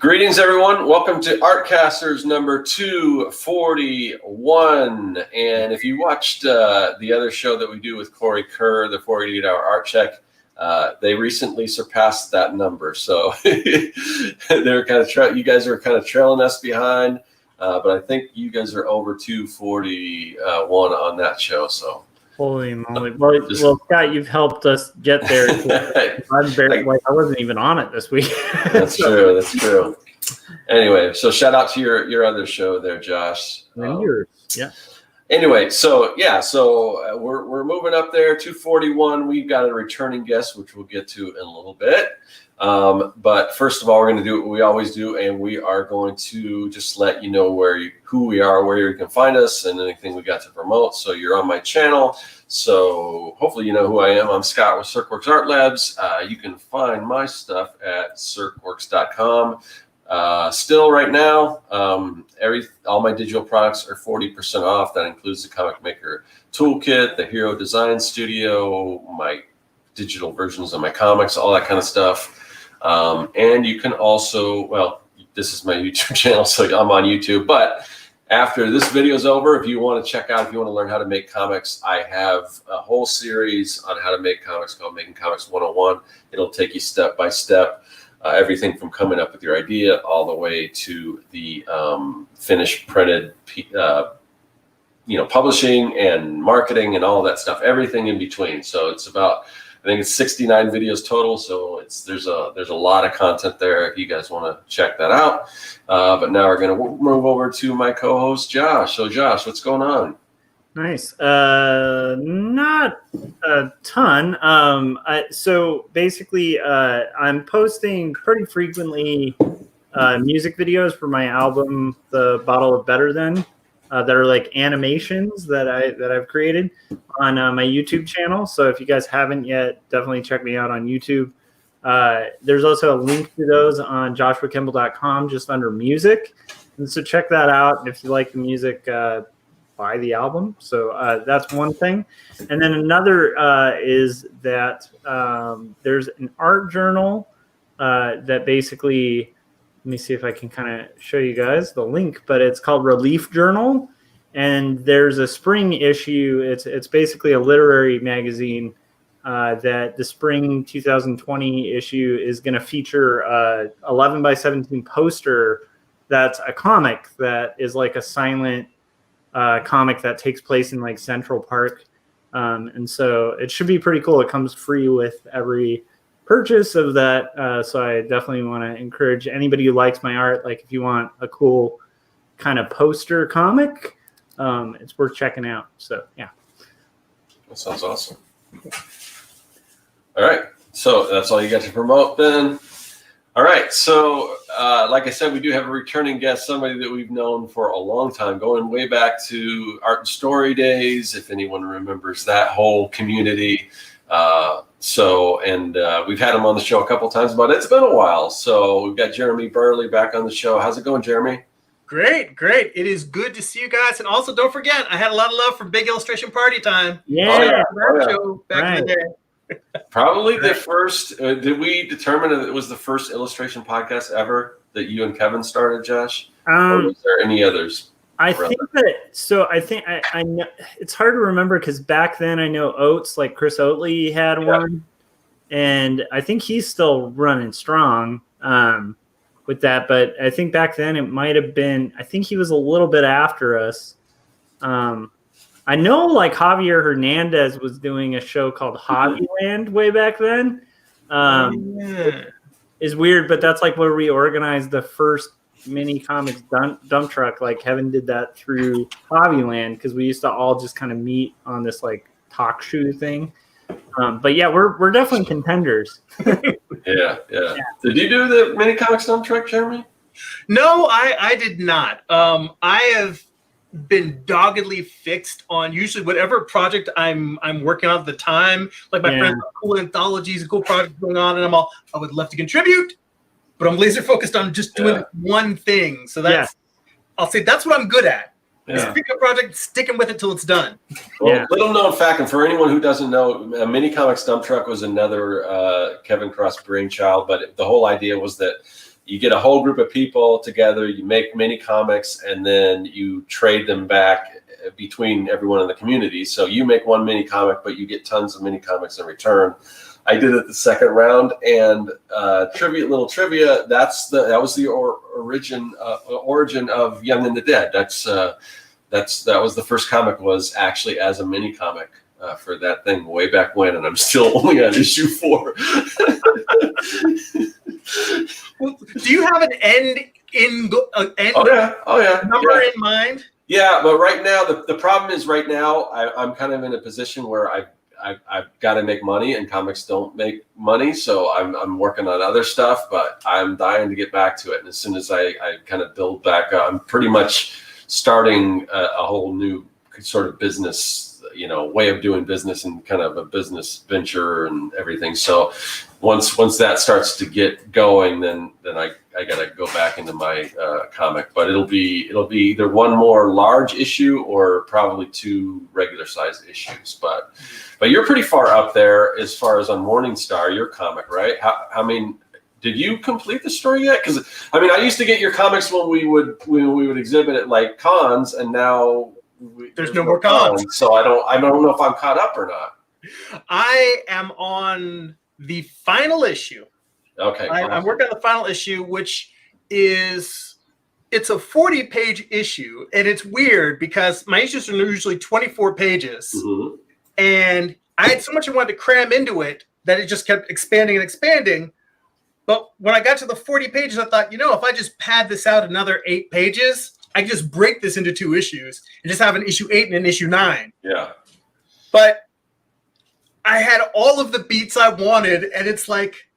Greetings, everyone. Welcome to Artcasters number 241. And if you watched the other show that we do with Corey Kerr, the 48-hour art check, they recently surpassed that number. So they're kind of you guys are kind of trailing us behind, but I think you guys are over 241 on that show. So. Holy moly! Well, Scott, you've helped us get there. I wasn't even on it this week. That's true. That's true. Anyway, so shout out to your other show there, Josh. And yours, yeah. Anyway, so we're moving up there. 241. We've got a returning guest, which we'll get to in a little bit. But first of all, we're going to do what we always do, and we are going to just let you know who we are, where you can find us, and anything we got to promote. So you're on my channel. So hopefully you know who I am. I'm Scott with Circworks Art Labs. You can find my stuff at circworks.com. Still right now, all my digital products are 40% off. That includes the Comic Maker Toolkit, the Hero Design Studio, my digital versions of my comics, all that kind of stuff. And you can also, this is my YouTube channel, so I'm on YouTube. But after this video is over, if you want to learn how to make comics, I have a whole series on how to make comics called Making Comics 101. It'll take you step by step. Everything from coming up with your idea all the way to the finished printed, publishing and marketing and all that stuff, everything in between. So it's about, I think it's 69 videos total. So there's a lot of content there if you guys want to check that out. But now we're going to move over to my co-host, Josh. So Josh, what's going on? Nice. Not a ton. So basically, I'm posting pretty frequently music videos for my album, The Bottle of Better Than, that are like animations that I've created on my YouTube channel. So if you guys haven't yet, definitely check me out on YouTube. There's also a link to those on joshuakimball.com just under music. And so check that out. And if you like the music, buy the album. So that's one thing. And then another is that there's an art journal that basically, let me see if I can kind of show you guys the link, but it's called Relief Journal. And there's a spring issue. It's basically a literary magazine that the spring 2020 issue is going to feature 11 by 17 poster that's a comic that is like a silent comic that takes place in like Central Park. And so it should be pretty cool. It comes free with every purchase of that. So I definitely want to encourage anybody who likes my art. Like if you want a cool kind of poster comic, it's worth checking out. So yeah. That sounds awesome. All right. So that's all you got to promote then. All right, so like I said, we do have a returning guest, somebody that we've known for a long time, going way back to Art and Story days, if anyone remembers that whole community. We've had him on the show a couple times, but it's been a while. So we've got Gerimi Burleigh back on the show. How's it going, Gerimi? Great. It is good to see you guys. And also, don't forget, I had a lot of love for Big Illustration Party Time. Yeah. Show back in the day. Probably the first. Did we determine that it was the first illustration podcast ever that you and Kevin started, Josh? Or was there any others? I think I know it's hard to remember because back then I know Oates, like Chris Oatley had one, and I think he's still running strong with that. But I think back then it might have been. I think he was a little bit after us. I know like Javier Hernandez was doing a show called Hobbyland way back then. Is weird, but that's like where we organized the first mini comics dump truck. Like Kevin did that through Hobbyland because we used to all just kind of meet on this like talk show thing. But yeah, we're definitely contenders. Yeah. Did you do the mini comics dump truck, Gerimi? No, I did not. I have been doggedly fixed on usually whatever project I'm working on at the time. Like my friends have cool anthologies, cool projects going on, and I would love to contribute, but I'm laser focused on just doing one thing. So I'll say that's what I'm good at. Just pick a project, sticking with it till it's done. Well, little known fact, and for anyone who doesn't know, Mini Comics Dump Truck was another Kevin Cross brainchild, but the whole idea was that you get a whole group of people together, you make mini comics, and then you trade them back between everyone in the community. So you make one mini comic, but you get tons of mini comics in return. I did it the second round, and little trivia. That was the origin of Young and the Dead. That was the first comic, was actually as a mini comic for that thing way back when, and I'm still only on issue 4. Well, do you have an end number in mind? Yeah, but right now the problem is I'm kind of in a position where I've got to make money, and comics don't make money, so I'm working on other stuff, but I'm dying to get back to it. And as soon as I kind of build back up, I'm pretty much starting a whole new sort of business, way of doing business, and kind of a business venture and everything. So once that starts to get going, then I got to go back into my comic. But it'll be either one more large issue or probably 2 regular sized issues. But you're pretty far up there as far as on Morningstar, your comic, right? Did you complete the story yet? Because I used to get your comics when we would exhibit at like cons, and now there's no more cons. So I don't know if I'm caught up or not. I am on the final issue. Okay. I'm working on the final issue, which it's a 40-page issue, and it's weird because my issues are usually 24 pages, and I had so much I wanted to cram into it that it just kept expanding and expanding. But when I got to the 40 pages, I thought, if I just pad this out another 8 pages, I can just break this into 2 issues and just have an issue 8 and an issue 9. Yeah. But I had all of the beats I wanted, and it's like,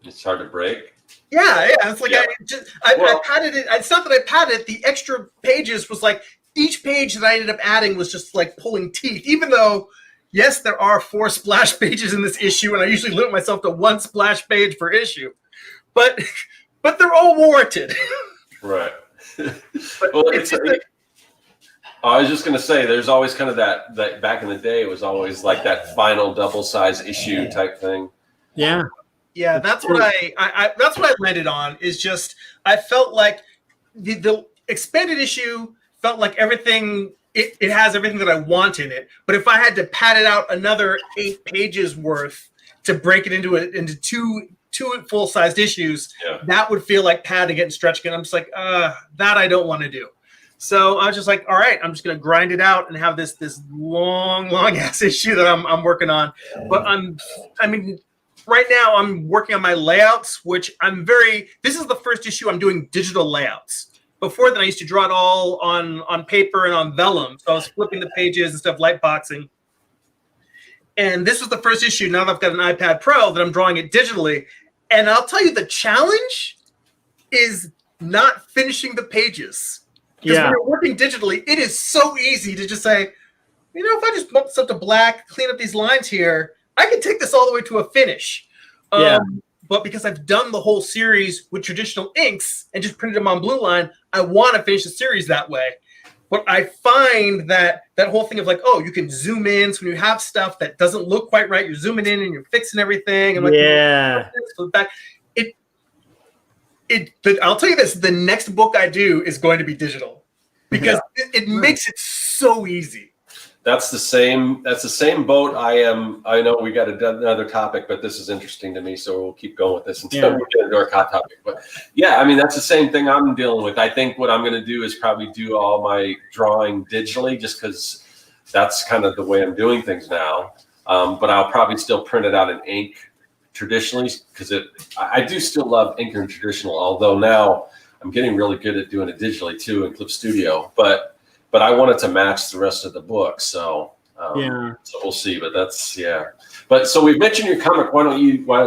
it's hard to break. Yeah. It's like I padded it. It's not that I padded it. The extra pages was like each page that I ended up adding was just like pulling teeth. Even though, yes, there are 4 splash pages in this issue, and I usually limit myself to 1 splash page per issue, but they're all warranted. Right. Well, I was just going to say, there's always kind of that back in the day, it was always like that final double-size issue type thing. Yeah. Yeah, that's what that's what I landed on. Is just I felt like the expanded issue felt like everything. It has everything that I want in it. But if I had to pad it out another 8 pages worth to break it into two full-sized issues, that would feel like padding it and stretching it. I'm just like, that I don't want to do. So I was just like, all right, I'm just going to grind it out and have this long ass issue that I'm working on. But right now I'm working on my layouts, which this is the first issue I'm doing digital layouts. Before then, I used to draw it all on paper and on vellum. So I was flipping the pages and stuff, light boxing. And this was the first issue, now that I've got an iPad Pro, that I'm drawing it digitally. And I'll tell you, the challenge is not finishing the pages. Because when you're working digitally, it is so easy to just say, if I just bump this up to black, clean up these lines here, I can take this all the way to a finish. But because I've done the whole series with traditional inks and just printed them on blue line, I want to finish the series that way. But I find that whole thing of like, you can zoom in. So when you have stuff that doesn't look quite right, you're zooming in and you're fixing everything. And I'll tell you this: the next book I do is going to be digital because it makes it so easy. That's the same boat I am. I know we got another topic, but this is interesting to me, so we'll keep going with this until we get into our hot topic. But that's the same thing I'm dealing with. I think what I'm going to do is probably do all my drawing digitally, just because that's kind of the way I'm doing things now. But I'll probably still print it out in ink traditionally, because I do still love ink and traditional, although now I'm getting really good at doing it digitally too in Clip Studio. But I wanted to match the rest of the book, so so we'll see. But But so we've mentioned your comic. Why don't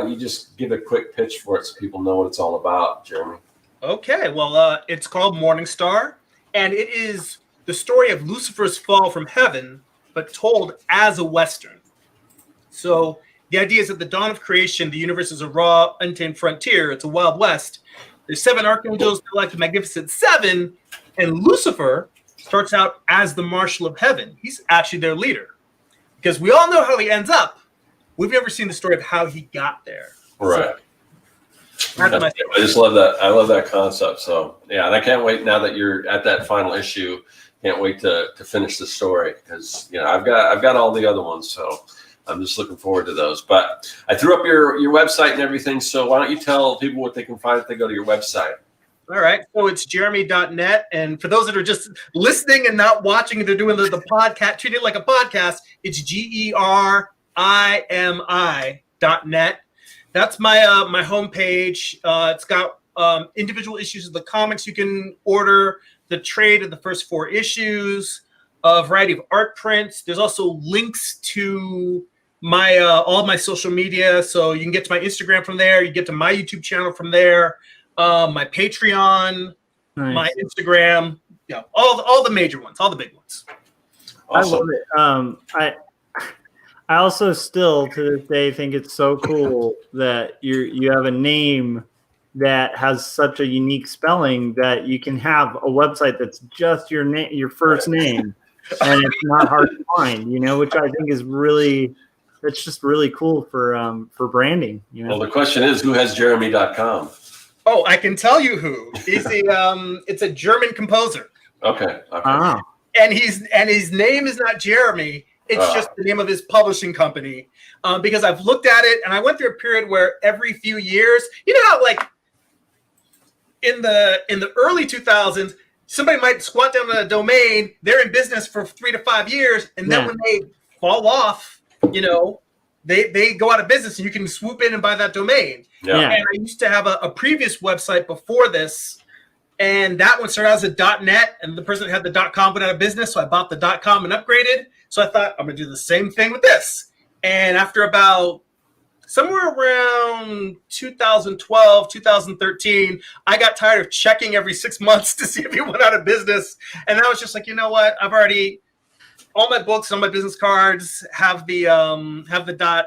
you just give a quick pitch for it so people know what it's all about, Gerimi? Okay, well, it's called Morningstar, and it is the story of Lucifer's fall from heaven, but told as a Western. So the idea is at the dawn of creation, the universe is a raw, untamed frontier. It's a Wild West. There's 7 archangels, they're like the Magnificent Seven, and Lucifer starts out as the Marshal of Heaven. He's actually their leader. Because we all know how he ends up. We've never seen the story of how he got there. Right. So I just love that. I love that concept. So yeah, and I can't wait now that you're at that final issue. Can't wait to finish the story because I've got all the other ones. So I'm just looking forward to those. But I threw up your website and everything. So why don't you tell people what they can find if they go to your website? All right. So it's Gerimi.net. And for those that are just listening and not watching, they're doing the podcast, treat it like a podcast. It's GERIMI.net. That's my homepage. It's got individual issues of the comics you can order, the trade of the first 4 issues, a variety of art prints. There's also links to my all of my social media. So you can get to my Instagram from there. You get to my YouTube channel from there. My Patreon, my Instagram, all the major ones, all the big ones. Awesome. I love it. I also still to this day think it's so cool that you have a name that has such a unique spelling that you can have a website that's just your name, your first name, and it's not hard to find. Which I think is it's just really cool for branding. Well, the question is, who has Gerimi.com? Oh, I can tell you who. He's it's a German composer. Okay. And his name is not Gerimi. It's just the name of his publishing company. Because I've looked at it and I went through a period where every few years, how like in the early 2000s, somebody might squat down on a domain. They're in business for 3 to 5 years, and then when they fall off, they go out of business, and you can swoop in and buy that domain. Yeah. And I used to have a previous website before this, and that one started out as a .net, and the person that had the .com went out of business, so I bought the .com and upgraded. So I thought, I'm going to do the same thing with this. And after about somewhere around 2012, 2013, I got tired of checking every 6 months to see if it went out of business. And I was just like, you know what? I've already, all my books, all my business cards have the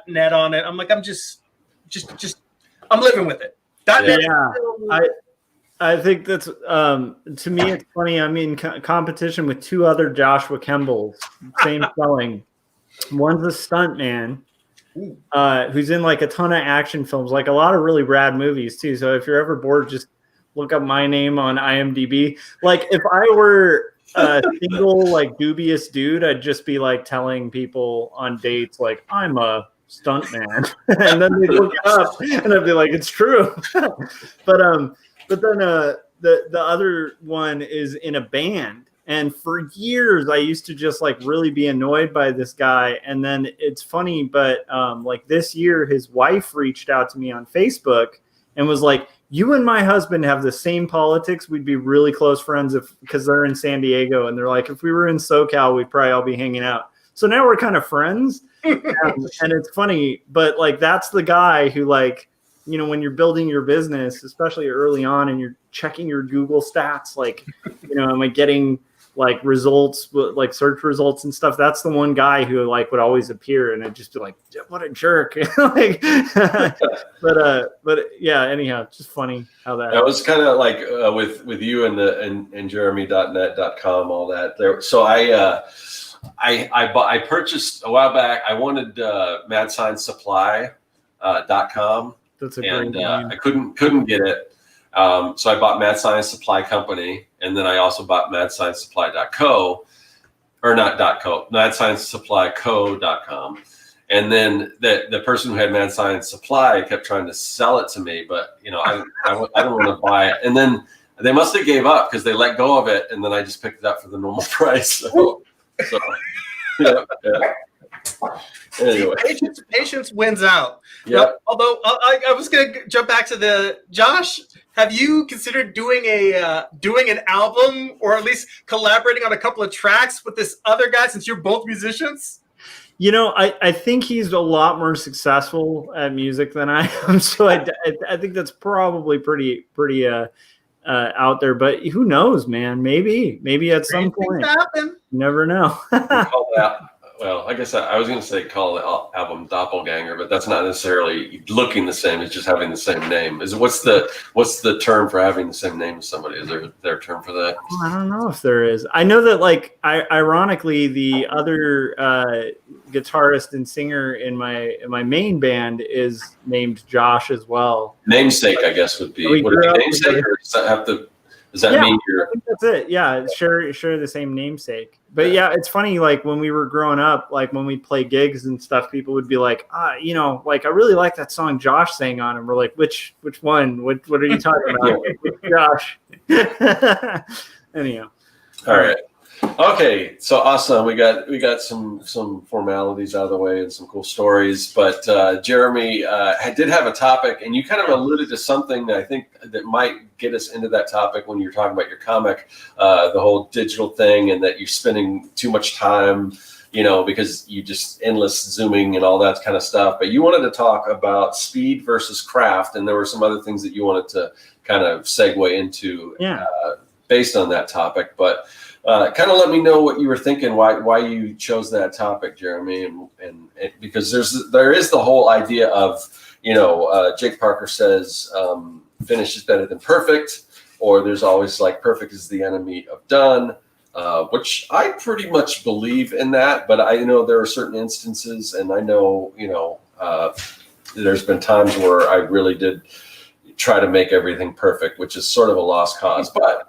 .net on it. I'm like, I'm just I'm living with it. .net. Yeah, I think that's to me it's funny. I'm in competition with 2 other Joshua Kembles, same spelling. One's a stunt man who's in like a ton of action films, like a lot of really rad movies too. So if you're ever bored, just look up my name on IMDb. Like if I were a single like dubious dude, I'd just be like telling people on dates like I'm a stunt man, and then they look it up, and I'd be like, it's true. But then the other one is in a band. And for years, I used to just like really be annoyed by this guy. And then it's funny, but like this year, his wife reached out to me on Facebook and was like, you and my husband have the same politics. We'd be really close friends because they're in San Diego. And they're like, if we were in SoCal, we'd probably all be hanging out. So now we're kind of friends. And it's funny, but like that's the guy who like, when you're building your business, especially early on, and you're checking your Google stats, like, am I getting like results, like search results and stuff? That's the one guy who like would always appear, and I'd just be like, what a jerk. Like, but yeah, anyhow, it's just funny how that was kind of like with you and Gerimi.net.com, all that there. So I purchased a while back. I wanted MadScienceSupply.com. That's a great name. I couldn't get it. So I bought Mad Science Supply Company, and then I also bought MadScienceSupply.co, or not .co, MadScienceSupplyCo.com. And then the person who had Mad Science Supply kept trying to sell it to me, but I don't want to buy it. And then they must have gave up because they let go of it, and then I just picked it up for the normal price. So yeah. Anyway, patience wins out. Yeah. Although I was going to jump back to Josh. Have you considered doing an album, or at least collaborating on a couple of tracks with this other guy, since you're both musicians? I think he's a lot more successful at music than I am, so I think that's probably pretty out there. But who knows, man? Maybe at some point. Happen. You never know. well, I guess I was going to say call the album Doppelganger, but that's not necessarily looking the same. It's just having the same name. What's the term for having the same name as somebody? Is there a term for that? I don't know if there is. I know that, like, ironically, the other guitarist and singer in my main band is named Josh as well. Namesake, I guess, would be. Would it be namesake, or does that have to? Does that mean you're? I think that's it. Yeah, share the same namesake. But yeah, it's funny. Like when we were growing up, like when we play gigs and stuff, people would be like, like I really like that song Josh sang on, and we're like, which one? What are you talking about? Josh. Anyhow. All right. Okay, so awesome. We got some formalities out of the way and some cool stories. But Gerimi did have a topic, and you kind of alluded to something that I think that might get us into that topic when you're talking about your comic, the whole digital thing, and that you're spending too much time, because you just endless zooming and all that kind of stuff. But you wanted to talk about speed versus craft, and there were some other things that you wanted to kind of segue into based on that topic. But kind of let me know what you were thinking, why you chose that topic, Gerimi, and because there is the whole idea of, Jake Parker says finish is better than perfect, or there's always like perfect is the enemy of done, which I pretty much believe in that, but I know there are certain instances, and I know, there's been times where I really did try to make everything perfect, which is sort of a lost cause. But,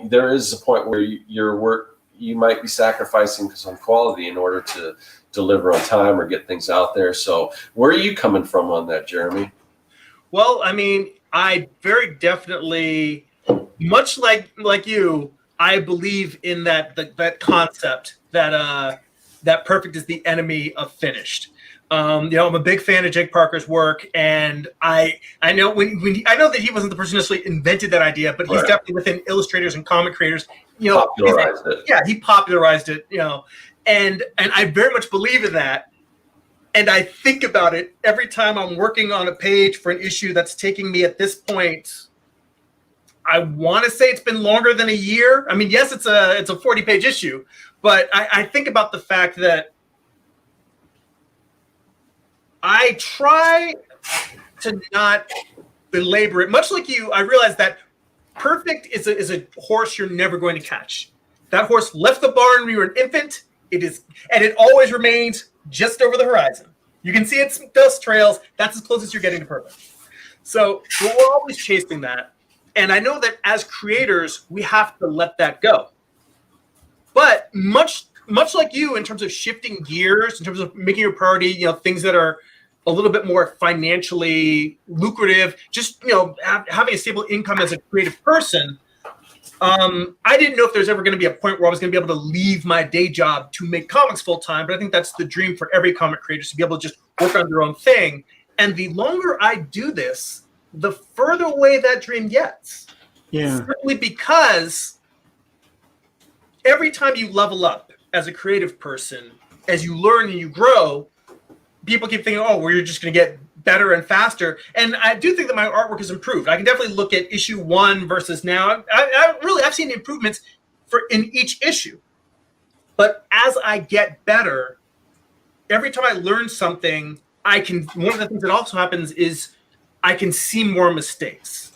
there is a point where your work, you might be sacrificing some quality in order to deliver on time or get things out there. So where are you coming from on that, Gerimi? Well, I mean, I very definitely, much like you, I believe in that concept that perfect is the enemy of finished. I'm a big fan of Jake Parker's work, and I know I know that he wasn't the person who necessarily invented that idea, but he's definitely within illustrators and comic creators. Popularized it. Yeah, he popularized it. And I very much believe in that. And I think about it every time I'm working on a page for an issue that's taking me at this point. I want to say it's been longer than a year. I mean, yes, it's a 40-page issue, but I think about the fact that I try to not belabor it. Much like you, I realize that perfect is a horse you're never going to catch. That horse left the barn when you were an infant. It always remains just over the horizon. You can see its dust trails. That's as close as you're getting to perfect. So we're always chasing that. And I know that as creators, we have to let that go. But much like you, in terms of shifting gears, in terms of making your priority, things that are a little bit more financially lucrative, just, having a stable income as a creative person, I didn't know if there's ever going to be a point where I was going to be able to leave my day job to make comics full time. But I think that's the dream for every comic creator, to be able to just work on their own thing. And the longer I do this, the further away that dream gets. Yeah. Simply because every time you level up as a creative person, as you learn and you grow, people keep thinking, well, you're just going to get better and faster. And I do think that my artwork has improved. I can definitely look at issue 1 versus now. I've seen improvements in each issue. But as I get better, every time I learn something, one of the things that also happens is I can see more mistakes.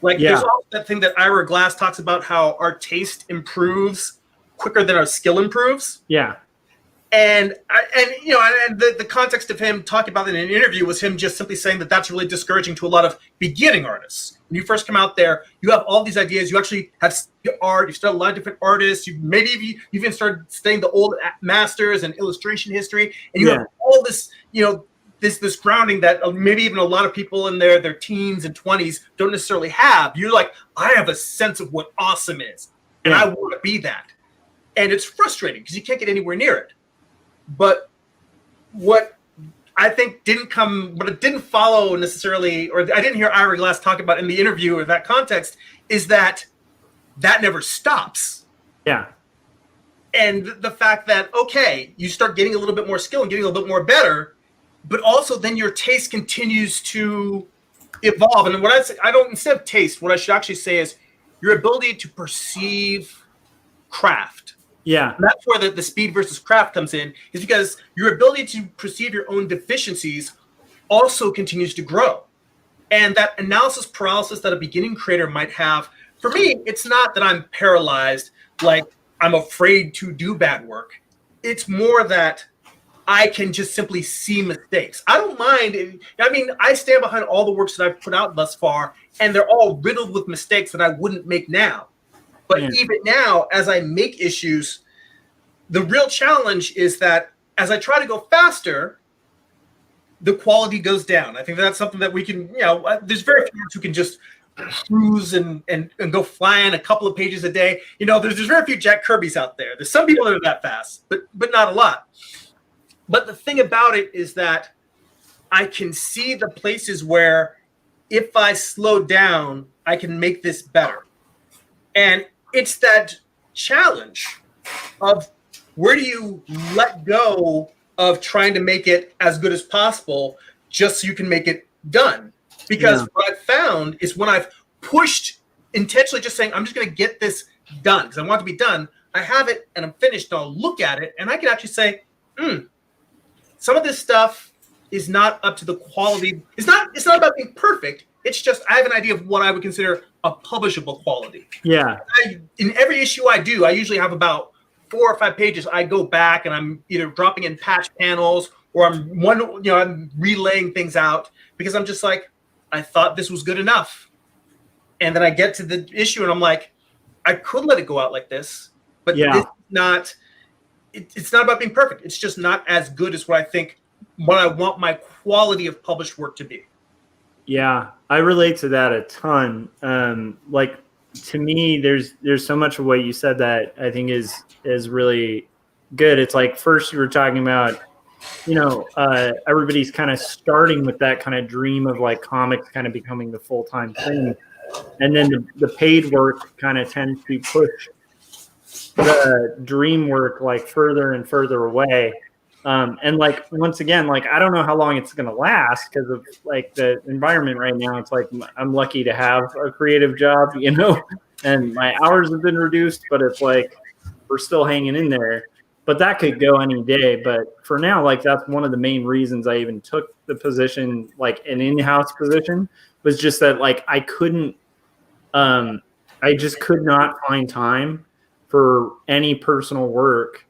There's also that thing that Ira Glass talks about, how our taste improves quicker than our skill improves. Yeah. And the context of him talking about it in an interview was him just simply saying that that's really discouraging to a lot of beginning artists. When you first come out there, you have all these ideas. You actually have art. You study a lot of different artists. You even started studying the old masters and illustration history, and you have all this, this grounding that maybe even a lot of people in their teens and 20s don't necessarily have. You're like, I have a sense of what awesome is, and I want to be that. And it's frustrating because you can't get anywhere near it. But what I think didn't follow necessarily, or I didn't hear Ira Glass talk about in the interview or that context, is that never stops. Yeah. And the fact that, okay, you start getting a little bit more skill and getting a little bit more better, but also then your taste continues to evolve. And what I say, instead of taste, what I should actually say is your ability to perceive craft Yeah. And that's where the speed versus craft comes in, is because your ability to perceive your own deficiencies also continues to grow. And that analysis paralysis that a beginning creator might have, for me, it's not that I'm paralyzed, like I'm afraid to do bad work. It's more that I can just simply see mistakes. I don't mind. I mean, I stand behind all the works that I've put out thus far, and they're all riddled with mistakes that I wouldn't make now. But even now, as I make issues, the real challenge is that as I try to go faster, the quality goes down. I think that's something that we can, there's very few who can just cruise and go flying a couple of pages a day. There's very few Jack Kirby's out there. There's some people that are that fast, but not a lot. But the thing about it is that I can see the places where if I slow down, I can make this better. And it's that challenge of where do you let go of trying to make it as good as possible just so you can make it done? Because what I've found is when I've pushed intentionally just saying, I'm just going to get this done because I want it to be done, I have it and I'm finished and I'll look at it and I can actually say, some of this stuff is not up to the quality. It's not about being perfect. It's just I have an idea of what I would consider a publishable quality. Yeah. In every issue I do, I usually have about 4 or 5 pages. I go back and I'm either dropping in patch panels or I'm relaying things out because I'm just like, I thought this was good enough. And then I get to the issue and I'm like, I could let it go out like this, but this is not. It's not about being perfect. It's just not as good as what I want my quality of published work to be. Yeah, I relate to that a ton. Like to me, there's so much of what you said that I think is really good. It's like first you were talking about, everybody's kind of starting with that kind of dream of like comics kind of becoming the full-time thing. And then the paid work kind of tends to push the dream work like further and further away. And like, once again, like, I don't know how long it's going to last because of like the environment right now. It's like, I'm lucky to have a creative job, and my hours have been reduced, but it's like, we're still hanging in there, but that could go any day. But for now, like, that's one of the main reasons I even took the position, like an in-house position, was just that like, I just could not find time for any personal work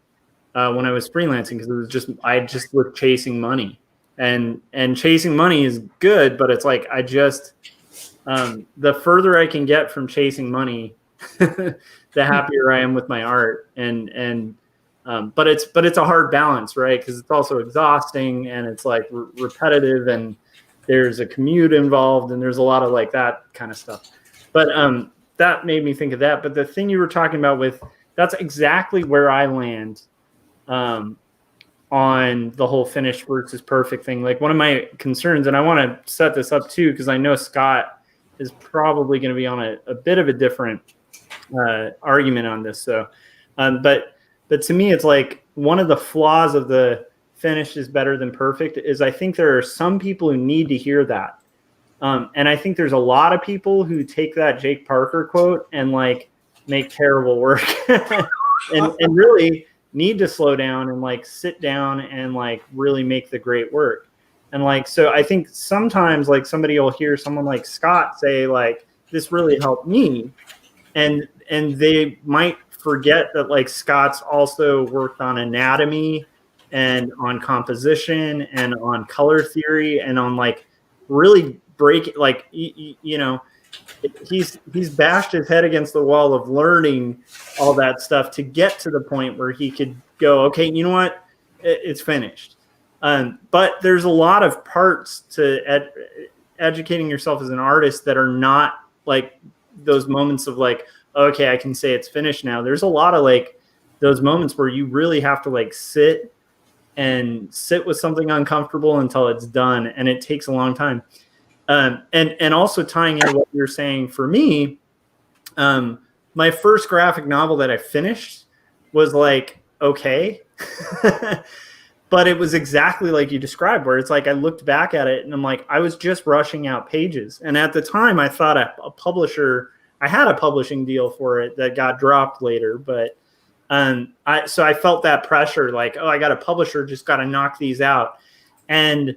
when I was freelancing because it was I just was chasing money, and chasing money is good, but it's like the further I can get from chasing money, the happier I am with my art, but it's a hard balance, right? Because it's also exhausting and it's like repetitive, and there's a commute involved, and there's a lot of like that kind of stuff. But that made me think of that. But the thing you were talking about that's exactly where I land on the whole finished versus perfect thing. Like one of my concerns, and I want to set this up too, because I know Scott is probably going to be on a bit of a different argument on this. So, but to me, it's like one of the flaws of the finished is better than perfect is I think there are some people who need to hear that. And I think there's a lot of people who take that Jake Parker quote and like make terrible work and really need to slow down and like sit down and like really make the great work. And like, so I think sometimes like somebody will hear someone like Scott say like, this really helped me. And they might forget that like Scott's also worked on anatomy and on composition and on color theory and on like really like, he's bashed his head against the wall of learning all that stuff to get to the point where he could go, okay, you know what? It's finished. But there's a lot of parts to educating yourself as an artist that are not like those moments of like, okay, I can say it's finished now. There's a lot of like those moments where you really have to like sit with something uncomfortable until it's done. And it takes a long time. And also tying in what you're saying for me, my first graphic novel that I finished was like, okay, but it was exactly like you described, where it's like, I looked back at it and I'm like, I was just rushing out pages. And at the time I thought I had a publishing deal for it that got dropped later, but So I felt that pressure, like, oh, I got a publisher, just got to knock these out. And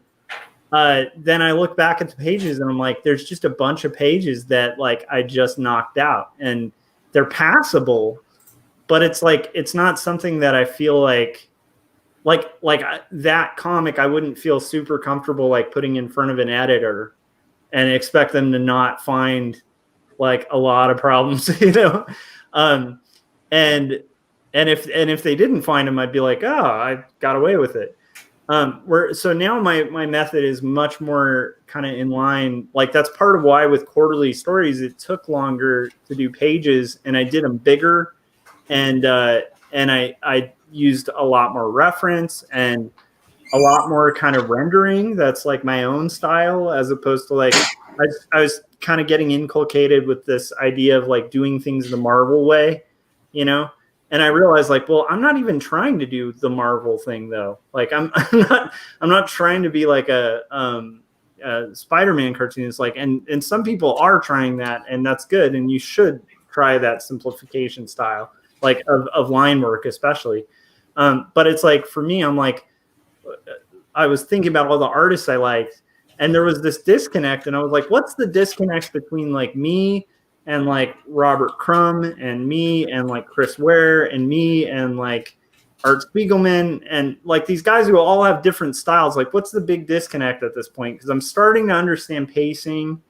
then I look back at the pages and I'm like, there's just a bunch of pages that like I just knocked out, and they're passable, but it's like, it's not something that I feel like that comic, I wouldn't feel super comfortable like putting in front of an editor and expect them to not find like a lot of problems, you know? And if they didn't find them, I'd be like, oh, I got away with it. So now my method is much more kind of in line. Like that's part of why with quarterly stories, it took longer to do pages, and I did them bigger, and I used a lot more reference and a lot more kind of rendering. That's like my own style, as opposed to like, I was kind of getting inculcated with this idea of like doing things the Marvel way, you know? And I realized like, well, I'm not even trying to do the Marvel thing though. Like I'm not trying to be like a Spider-Man cartoonist. Like, and some people are trying that, and that's good. And you should try that simplification style, like of line work, especially. But it's like, for me, I'm like, I was thinking about all the artists I liked, and there was this disconnect, and I was like, what's the disconnect between like me and like Robert Crumb and me and like Chris Ware and me and like Art Spiegelman and like these guys who all have different styles? Like, what's the big disconnect at this point? Because I'm starting to understand pacing.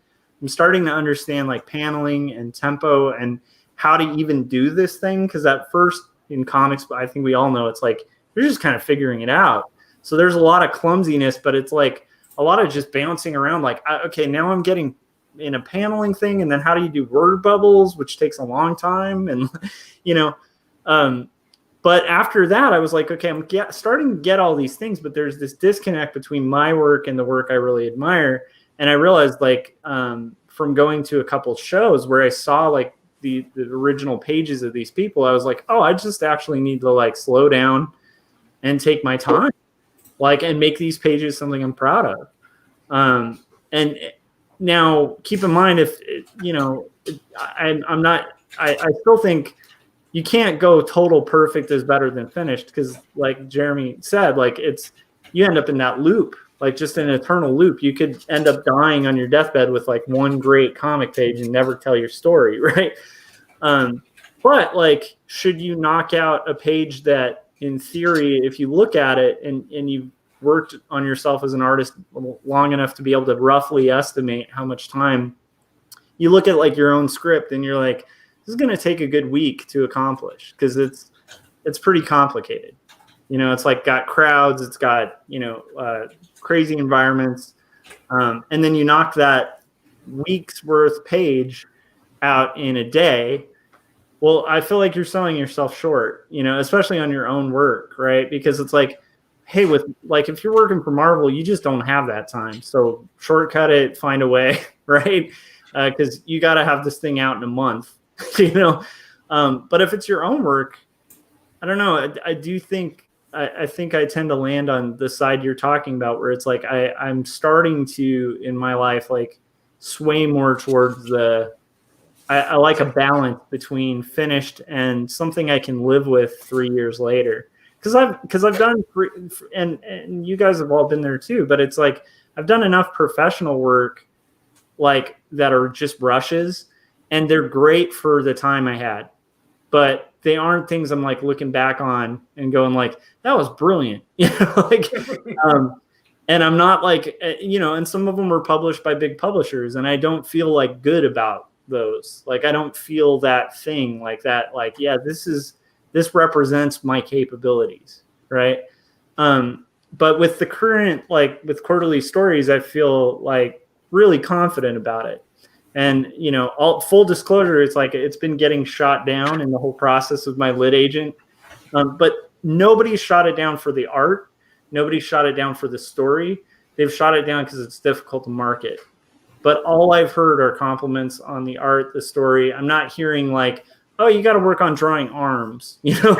I'm starting to understand like paneling and tempo and how to even do this thing. Because at first in comics, I think we all know, it's like you're just kind of figuring it out. So there's a lot of clumsiness, but it's like a lot of just bouncing around. Like, okay, now I'm getting in a paneling thing, and then how do you do word bubbles, which takes a long time, and you know. But after that, I was like, okay, I'm starting to get all these things, but there's this disconnect between my work and the work I really admire. And I realized, like, from going to a couple of shows where I saw like the original pages of these people, I was like, oh, I just actually need to like slow down and take my time, like, and make these pages something I'm proud of. And now keep in mind, if you know, I still think you can't go total perfect is better than finished, because like Jeremy said, like you end up in that loop, like just an eternal loop. You could end up dying on your deathbed with like one great comic page and never tell your story, right? But like, should you knock out a page that in theory, if you look at it and you've worked on yourself as an artist long enough to be able to roughly estimate how much time, you look at like your own script and you're like, this is going to take a good week to accomplish, because it's pretty complicated. You know, it's like got crowds, it's got, you know, crazy environments. And then you knock that week's worth page out in a day. Well, I feel like you're selling yourself short, you know, especially on your own work, right? Because it's like, hey, with like, if you're working for Marvel, you just don't have that time. So shortcut it, find a way, right? Because you got to have this thing out in a month, you know. But if it's your own work, I don't know. I do think I think I tend to land on the side you're talking about, where it's like I'm starting to, in my life, like sway more towards I like a balance between finished and something I can live with 3 years later. Because I've done, and you guys have all been there too, but it's like I've done enough professional work like that are just rushes, and they're great for the time I had, but they aren't things I'm like looking back on and going like, that was brilliant, you know, like, and I'm not like, you know, and some of them were published by big publishers, and I don't feel like good about those. Like, I don't feel that thing like that. Like, yeah, this represents my capabilities, right? But with the current, like with quarterly stories, I feel like really confident about it. And, you know, all full disclosure, it's like it's been getting shot down in the whole process with my lit agent. But nobody shot it down for the art. Nobody shot it down for the story. They've shot it down because it's difficult to market. But all I've heard are compliments on the art, the story. I'm not hearing like, oh, you got to work on drawing arms, you know,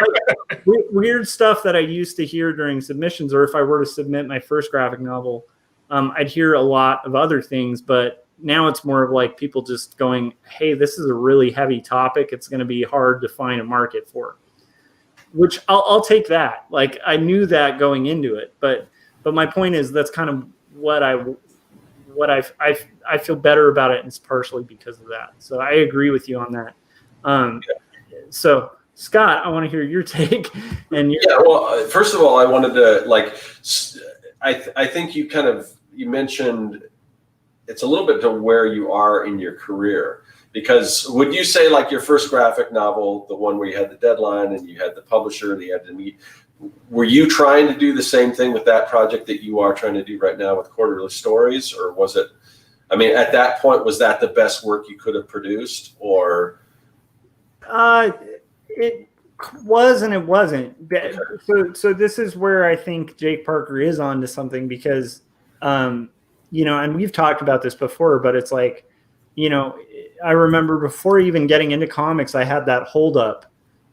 like weird stuff that I used to hear during submissions, or if I were to submit my first graphic novel, I'd hear a lot of other things. But now it's more of like people just going, hey, this is a really heavy topic. It's going to be hard to find a market for. which I'll take that. Like I knew that going into it, but my point is that's kind of what I feel better about it, and it's partially because of that. So I agree with you on that. So Scott, I want to hear your take. And well, first of all, I wanted to I think you mentioned it's a little bit to where you are in your career, because would you say like your first graphic novel, the one where you had the deadline and you had the publisher and you had to meet, were you trying to do the same thing with that project that you are trying to do right now with Quarterly Stories? Or was it, I mean, at that point, was that the best work you could have produced, or? It was and it wasn't. Okay. So this is where I think Jake Parker is onto something, because, and we've talked about this before, but it's like, I remember before even getting into comics, I had that holdup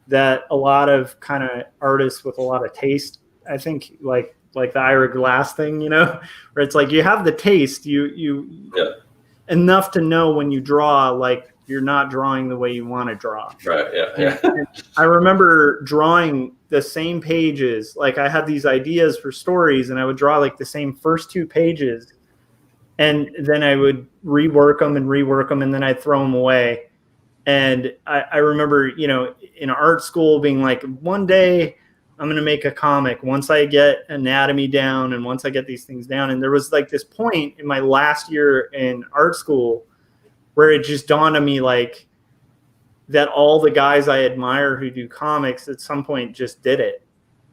that a lot of kind of artists with a lot of taste, I think, like the Ira Glass thing, where it's like you have the taste, you enough to know when you draw, like you're not drawing the way you want to draw. Right. Yeah. And I remember drawing the same pages. Like I had these ideas for stories, and I would draw like the same first 2 pages, and then I would rework them, and then I'd throw them away. And I remember, in art school being like, one day I'm going to make a comic once I get anatomy down and once I get these things down. And there was like this point in my last year in art school where it just dawned on me like that all the guys I admire who do comics at some point just did it.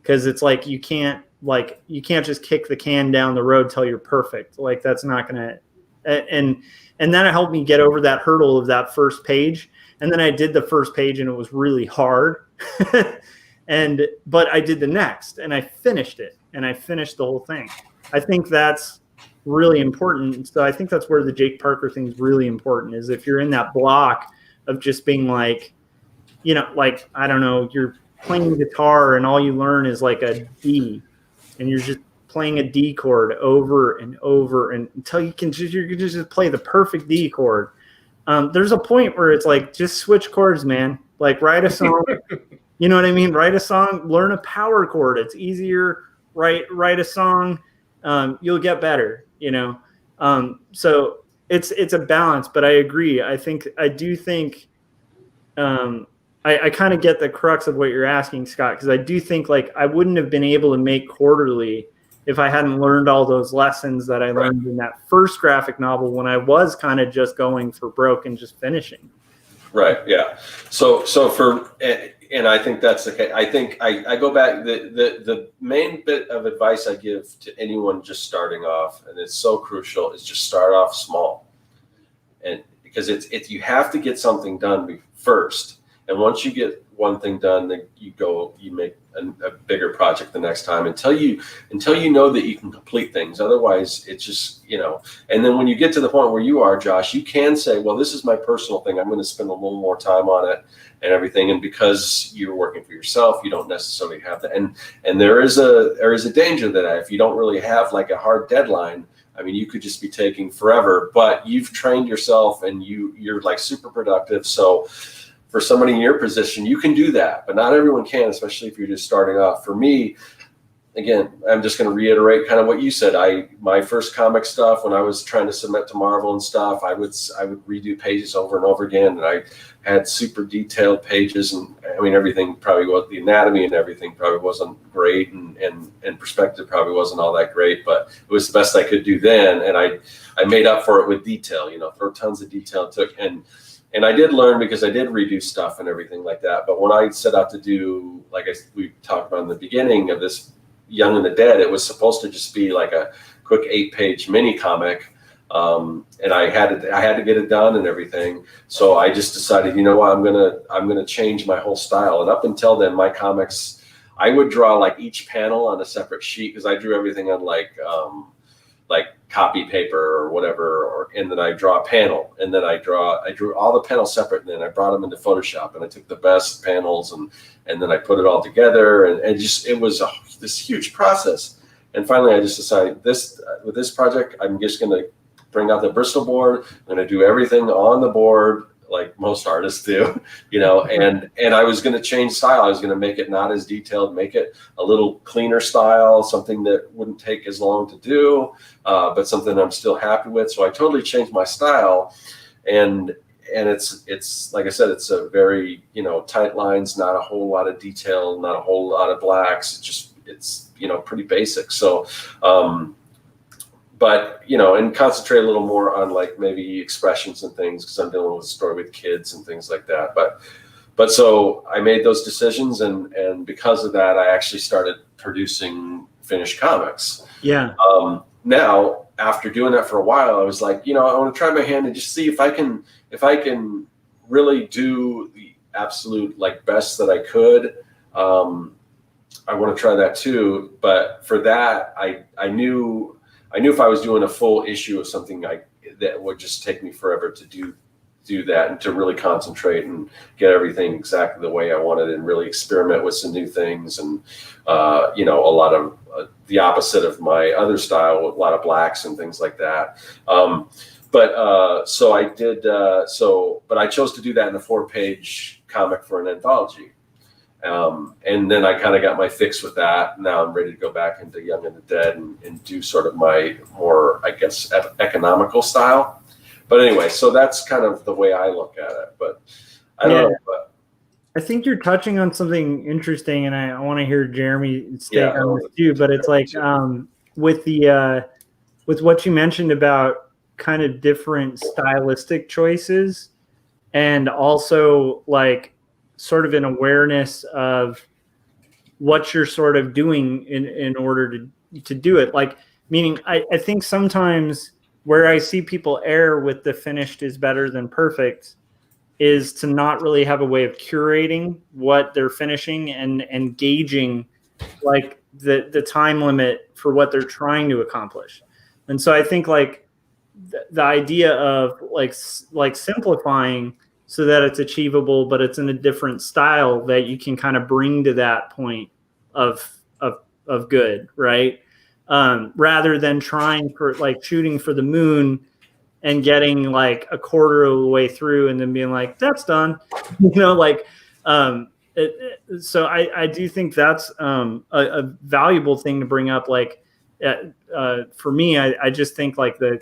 Because it's like you can't just kick the can down the road till you're perfect. Like that's not going to, and then it helped me get over that hurdle of that first page. And then I did the first page and it was really hard. But I did the next and I finished it, and I finished the whole thing. I think that's really important. So I think that's where the Jake Parker thing is really important, is if you're in that block of just being like, like, I don't know, you're playing guitar and all you learn is like a D, and you're just playing a D chord over and over and until you can just play the perfect D chord. There's a point where it's like, just switch chords, man. Like write a song, you know what I mean? Write a song, learn a power chord. It's easier. Write a song. You'll get better, So it's a balance, but I agree. I do think I kind of get the crux of what you're asking, Scott, because I do think like I wouldn't have been able to make Quarterly if I hadn't learned all those lessons that I learned in that first graphic novel when I was kind of just going for broke and just finishing. Right. Yeah. So and I think that's the case. I think I go back, the main bit of advice I give to anyone just starting off, and it's so crucial, is just start off small. And because it's you have to get something done first. And once you get one thing done, then you make a bigger project the next time until you know that you can complete things. Otherwise, it's just, and then when you get to the point where you are, Josh, you can say, well, this is my personal thing. I'm going to spend a little more time on it and everything. And because you're working for yourself, you don't necessarily have that. And there is a danger that if you don't really have like a hard deadline, I mean, you could just be taking forever, but you've trained yourself and you're like super productive. So for somebody in your position, you can do that, but not everyone can, especially if you're just starting off. For me, again, I'm just going to reiterate kind of what you said. My first comic stuff, when I was trying to submit to Marvel and stuff, I would redo pages over and over again, and I had super detailed pages, and I mean everything probably was, the anatomy and everything probably wasn't great, and perspective probably wasn't all that great, but it was the best I could do then, and I made up for it with detail. Throw tons of detail and I did learn because I did redo stuff and everything like that. But when I set out to do, like we talked about in the beginning of this Young and the Dead, it was supposed to just be like a quick 8-page mini comic. And I had to get it done and everything. So I just decided, you know what, I'm gonna change my whole style. And up until then, my comics, I would draw like each panel on a separate sheet, because I drew everything on like copy paper or whatever, and then I draw a panel, and then I drew all the panels separate, and then I brought them into Photoshop, and I took the best panels and then I put it all together, and it was this huge process. And finally, I just decided with this project, I'm just going to bring out the Bristol board. I'm going to do everything on the board, like most artists do, and I was going to change style. I was going to make it not as detailed, make it a little cleaner style, something that wouldn't take as long to do, but something I'm still happy with. So I totally changed my style, and it's like I said, it's a very, tight lines, not a whole lot of detail, not a whole lot of blacks. It's pretty basic. So, but, and concentrate a little more on like maybe expressions and things, because I'm dealing with a story with kids and things like that. But so I made those decisions, and because of that, I actually started producing finished comics. Yeah. Now, after doing that for a while, I was like, I want to try my hand and just see if I can really do the absolute like best that I could. I want to try that too. But for that, I knew if I was doing a full issue of something, that would just take me forever to do that, and to really concentrate and get everything exactly the way I wanted, and really experiment with some new things, and a lot of the opposite of my other style, a lot of blacks and things like that. So I did. But I chose to do that in a 4-page comic for an anthology. And then I kind of got my fix with that. Now I'm ready to go back into Young and the Dead and do sort of my more, I guess, economical style. But anyway, so that's kind of the way I look at it. But I don't know. But I think you're touching on something interesting, and I want to hear Gerimi stay on this too. But it's like with what you mentioned about kind of different stylistic choices, and also like sort of an awareness of what you're sort of doing in order to do it. Like, meaning I think sometimes where I see people err with the finished is better than perfect is to not really have a way of curating what they're finishing and gauging like the time limit for what they're trying to accomplish. And so I think like the idea of like simplifying so that it's achievable, but it's in a different style that you can kind of bring to that point of good, right? Rather than trying for like shooting for the moon and getting like a quarter of the way through and then being like, that's done, so I do think that's a valuable thing to bring up. Like for me, I just think like the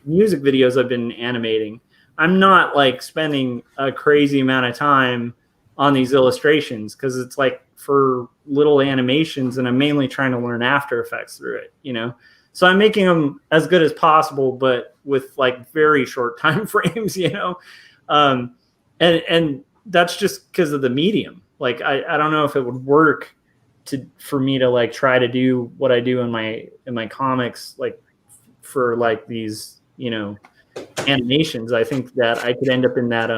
music videos I've been animating, I'm not like spending a crazy amount of time on these illustrations because it's like for little animations, and I'm mainly trying to learn After Effects through it, So I'm making them as good as possible, but with like very short time frames, and that's just because of the medium. Like I don't know if it would work for me to like try to do what I do in my comics, like for like these, animations. I think that I could end up in that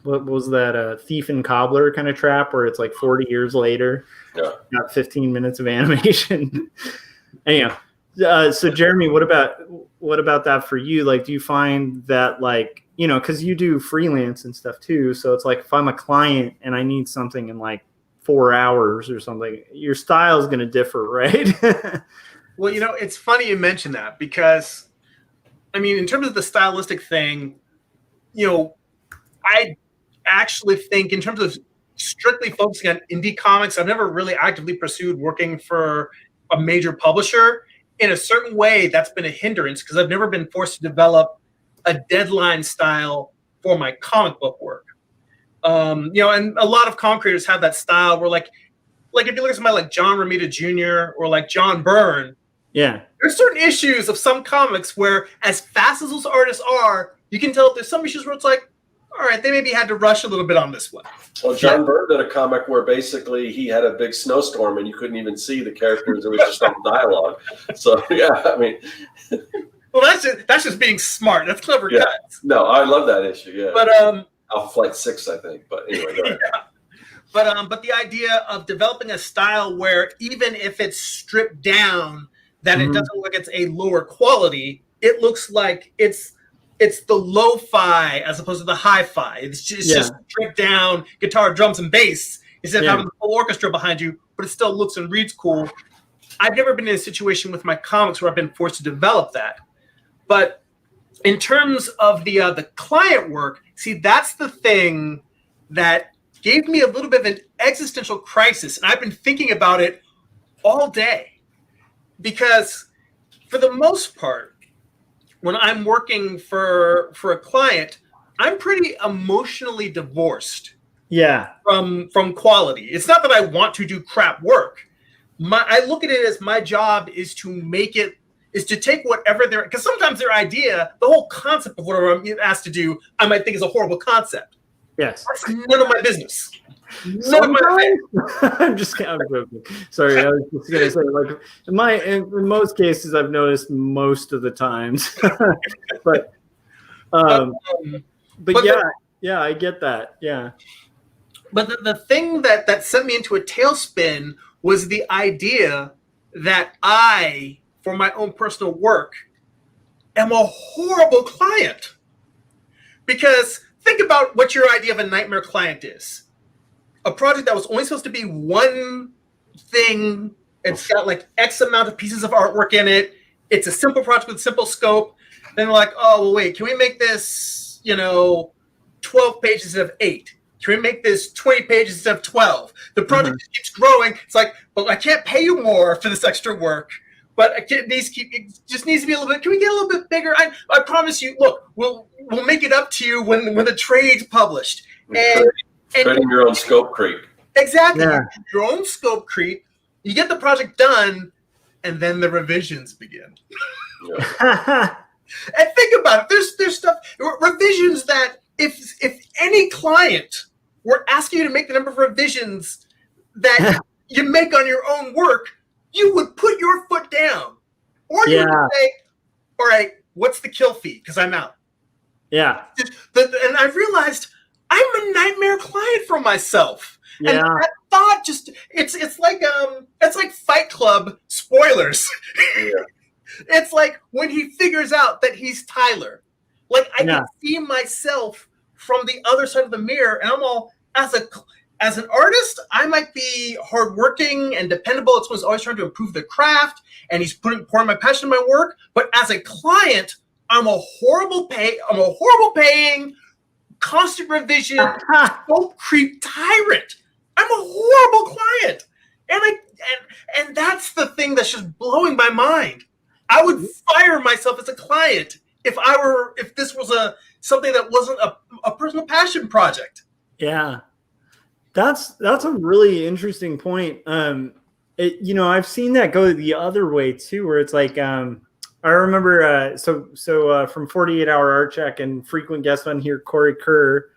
what was that thief and cobbler kind of trap where it's like 40 years later, got 15 minutes of animation. Anyhow, so Gerimi, what about that for you? Like, do you find that like, because you do freelance and stuff too, so it's like if I'm a client and I need something in like 4 hours or something, your style is going to differ, right? Well, it's funny you mention that, because I mean, in terms of the stylistic thing, I actually think in terms of strictly focusing on indie comics, I've never really actively pursued working for a major publisher. In a certain way, that's been a hindrance because I've never been forced to develop a deadline style for my comic book work. And a lot of comic creators have that style where like if you look at somebody like John Romita Jr. or like John Byrne, there's certain issues of some comics where, as fast as those artists are, you can tell there's some issues where it's like, all right, they maybe had to rush a little bit on this one. Well, John Byrne did a comic where basically he had a big snowstorm and you couldn't even see the characters. It was just all dialogue. So, I mean. Well, that's just being smart. That's clever cuts. No, I love that issue, yeah. But Alpha Flight 6, I think. But anyway, go ahead. But the idea of developing a style where even if it's stripped down, that it doesn't look like it's a lower quality, it looks like it's the lo-fi as opposed to the hi-fi. It's just stripped down guitar, drums, and bass instead of having the full orchestra behind you, but it still looks and reads cool. I've never been in a situation with my comics where I've been forced to develop that. But in terms of the client work, see, that's the thing that gave me a little bit of an existential crisis. And I've been thinking about it all day. Because for the most part, when I'm working for a client, I'm pretty emotionally divorced from quality. It's not that I want to do crap work. I look at it as my job is to take whatever because sometimes their idea, the whole concept of whatever I'm asked to do, I might think is a horrible concest. Yes. That's none of my business. None of my I'm joking. Sorry, I was just gonna say, like, in most cases, I've noticed most of the times, but yeah, I get that. Yeah. But the thing that sent me into a tailspin was the idea that I, for my own personal work, am a horrible client. Because think about what your idea of a nightmare client is. A project that was only supposed to be one thing. It's got like X amount of pieces of artwork in it. It's a simple project with simple scope. Then like, oh, well, wait, can we make this, 12 pages instead of 8? Can we make this 20 pages instead of 12? The project just keeps growing. It's like, well, I can't pay you more for this extra work, but it just needs to be a little bit. Can we get a little bit bigger? I promise you. Look, we'll make it up to you when the trade's published. And treading your own scope creep. Exactly, your own scope creep. You get the project done, and then the revisions begin. Yeah. And think about it. There's stuff revisions that if any client were asking you to make the number of revisions that you make on your own work, you would put your foot down, or you would say, "All right, what's the kill fee? Because I'm out." Yeah. And I realized I'm a nightmare client for myself. Yeah. And that thought it's like Fight Club spoilers. Yeah. It's like when he figures out that he's Tyler. Like I can see myself from the other side of the mirror, and I'm all as an artist, I might be hardworking and dependable. It's someone's always trying to improve their craft, and he's pouring my passion in my work. But as a client, I'm a horrible paying, constant revision, scope creep tyrant. I'm a horrible client, and that's the thing that's just blowing my mind. I would fire myself as a client if this was something that wasn't a personal passion project. Yeah, that's a really interesting point. I've seen that go the other way too, where it's like I remember from 48 Hour Art Check and frequent guest on here, Corey Kerr,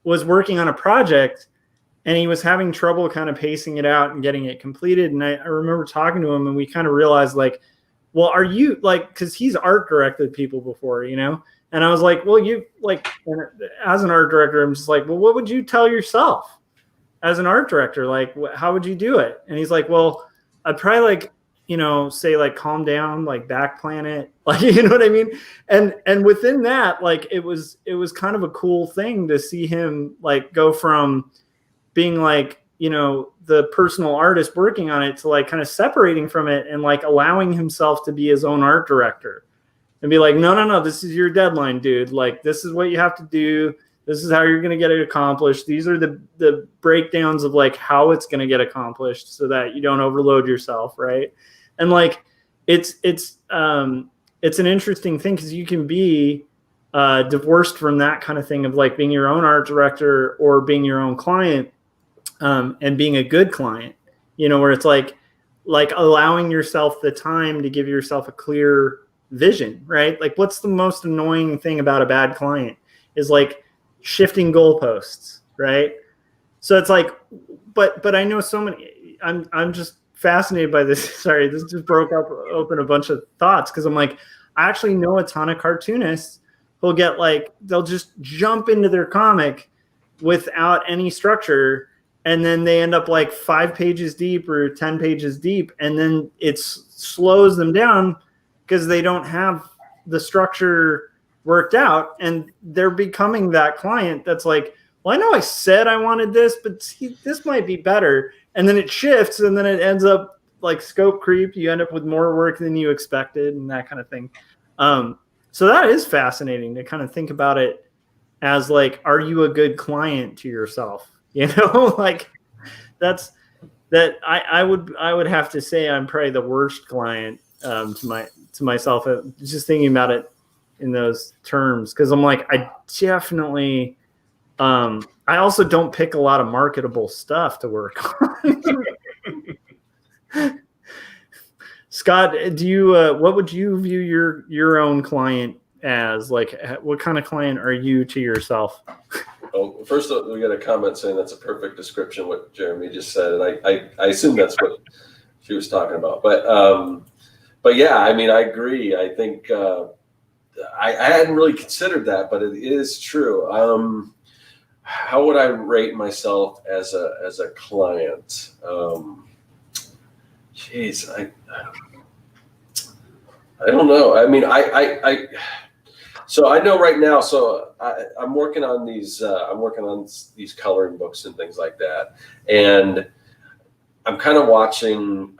was working on a project, and he was having trouble kind of pacing it out and getting it completed. And I remember talking to him, and we kind of realized, like, well, are you like, because he's art directed people before, and I was like, well, you like, as an art director, I'm just like, well, what would you tell yourself as an art director? Like, how would you do it? And he's like, well, I'd probably like, say like, calm down, like back plan it, like, you know what I mean? And within that, like, it was kind of a cool thing to see him like go from being like, the personal artist working on it to like kind of separating from it and like allowing himself to be his own art director and be like, no, this is your deadline, dude. Like, this is what you have to do. This is how you're going to get it accomplished. These are the breakdowns of like how it's going to get accomplished so that you don't overload yourself. Right. And like, it's an interesting thing because you can be divorced from that kind of thing of like being your own art director or being your own client. And being a good client, where it's like allowing yourself the time to give yourself a clear vision, right? Like, what's the most annoying thing about a bad client is like shifting goalposts, right? So it's like, but I know so many. I'm just fascinated by this. Sorry, this just open a bunch of thoughts because I'm like, I actually know a ton of cartoonists who'll get like they'll just jump into their comic without any structure. And then they end up like 5 pages deep or 10 pages deep. And then it slows them down because they don't have the structure worked out. And they're becoming that client that's like, well, I know I said I wanted this, but this might be better. And then it shifts and then it ends up like scope creep. You end up with more work than you expected and that kind of thing. So that is fascinating to kind of think about it as like, are you a good client to yourself? You know, like that's that I would have to say I'm probably the worst client to myself, just thinking about it in those terms, because I'm like, I definitely I also don't pick a lot of marketable stuff to work on. Scott, do you what would you view your own client as? Like, what kind of client are you to yourself? Well, first we got a comment saying that's a perfect description of what Gerimi just said, and I assume that's what she was talking about. But yeah, I mean, I agree. I think I hadn't really considered that, but it is true. How would I rate myself as a client? Jeez, I don't know. I mean, so I know right now. So I'm working on these. I'm working on these coloring books and things like that, and I'm kind of watching.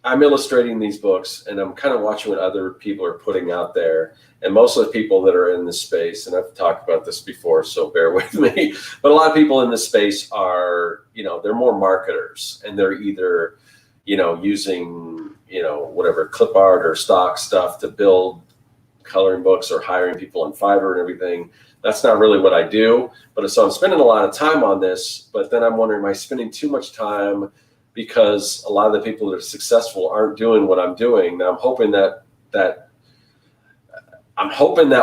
I'm illustrating these books, and I'm kind of watching what other people are putting out there. And most of the people that are in this space, and I've talked about this before, so bear with me, but a lot of people in this space are, they're more marketers, and they're either, using, whatever clip art or stock stuff to build coloring books, or hiring people on Fiverr and everything. That's not really what I do. But so I'm spending a lot of time on this, but then I'm wondering, am I spending too much time? Because a lot of the people that are successful aren't doing what I'm doing. Now I'm hoping that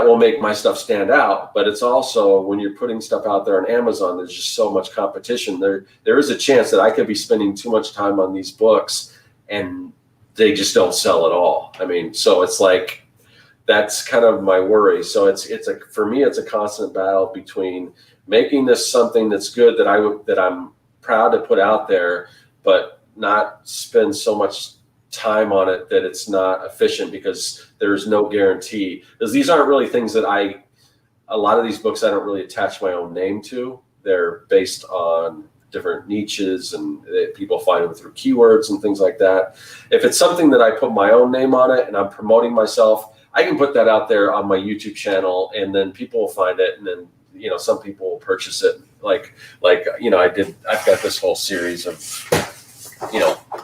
will make my stuff stand out, but it's also, when you're putting stuff out there on Amazon, there's just so much competition. There is a chance that I could be spending too much time on these books and they just don't sell at all. I mean, so it's like, that's kind of my worry. So for me, it's a constant battle between making this something that's good, that I'm proud to put out there, but not spend so much time on it that it's not efficient, because there's no guarantee. Because these aren't really things that a lot of these books I don't really attach my own name to. They're based on different niches, and people find them through keywords and things like that. If it's something that I put my own name on it and I'm promoting myself, I can put that out there on my YouTube channel, and then people will find it, and then some people will purchase it. Like I've got this whole series of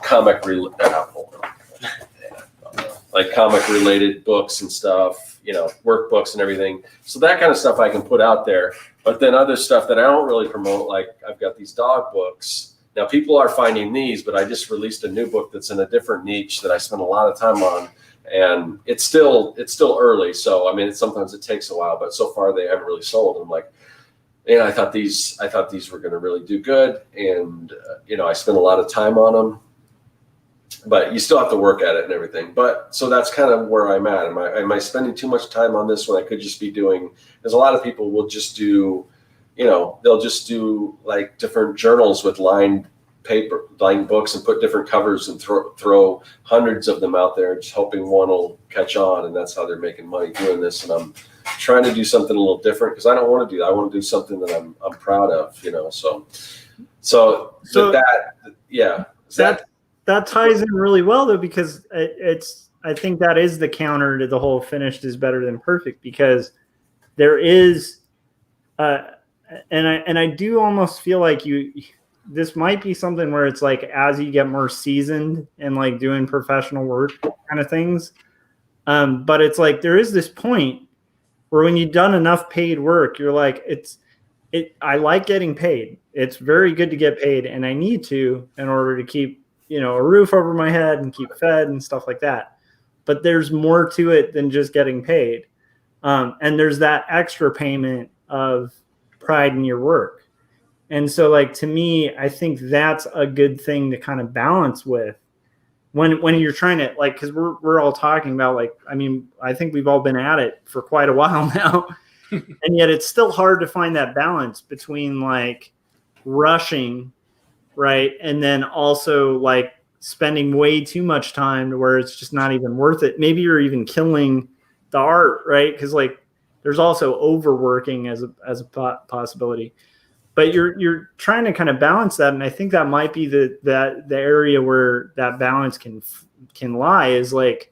comic related books and stuff, workbooks and everything. So that kind of stuff I can put out there. But then other stuff that I don't really promote, like I've got these dog books. Now people are finding these, but I just released a new book that's in a different niche that I spent a lot of time on. And it's still early. So, I mean, sometimes it takes a while, but so far they haven't really sold. I'm like, I thought these were going to really do good. And, I spent a lot of time on them, but you still have to work at it and everything. But so that's kind of where I'm at. Am I spending too much time on this when I could just be doing, because a lot of people will just do, they'll just do like different journals with lined books and put different covers and throw hundreds of them out there, just hoping one will catch on. And that's how they're making money doing this. And I'm trying to do something a little different, because I don't want to do that. I want to do something that I'm proud of, so that ties in really well though, because I think that is the counter to the whole finished is better than perfect, because there is and I do almost feel like this might be something where it's like, as you get more seasoned and like doing professional work kind of things, but it's like there is this point where when you've done enough paid work, you're like, I like getting paid. It's very good to get paid, and I need to in order to keep a roof over my head and keep fed and stuff like that. But there's more to it than just getting paid, and there's that extra payment of pride in your work. And so, like, to me, I think that's a good thing to kind of balance with when you're trying to, like, because we're all talking about, like, I mean, I think we've all been at it for quite a while now, and yet it's still hard to find that balance between like rushing, right, and then also like spending way too much time to where it's just not even worth it. Maybe you're even killing the art, right? Because like there's also overworking as a possibility. But you're trying to kind of balance that, and I think that might be the area where that balance can lie, is like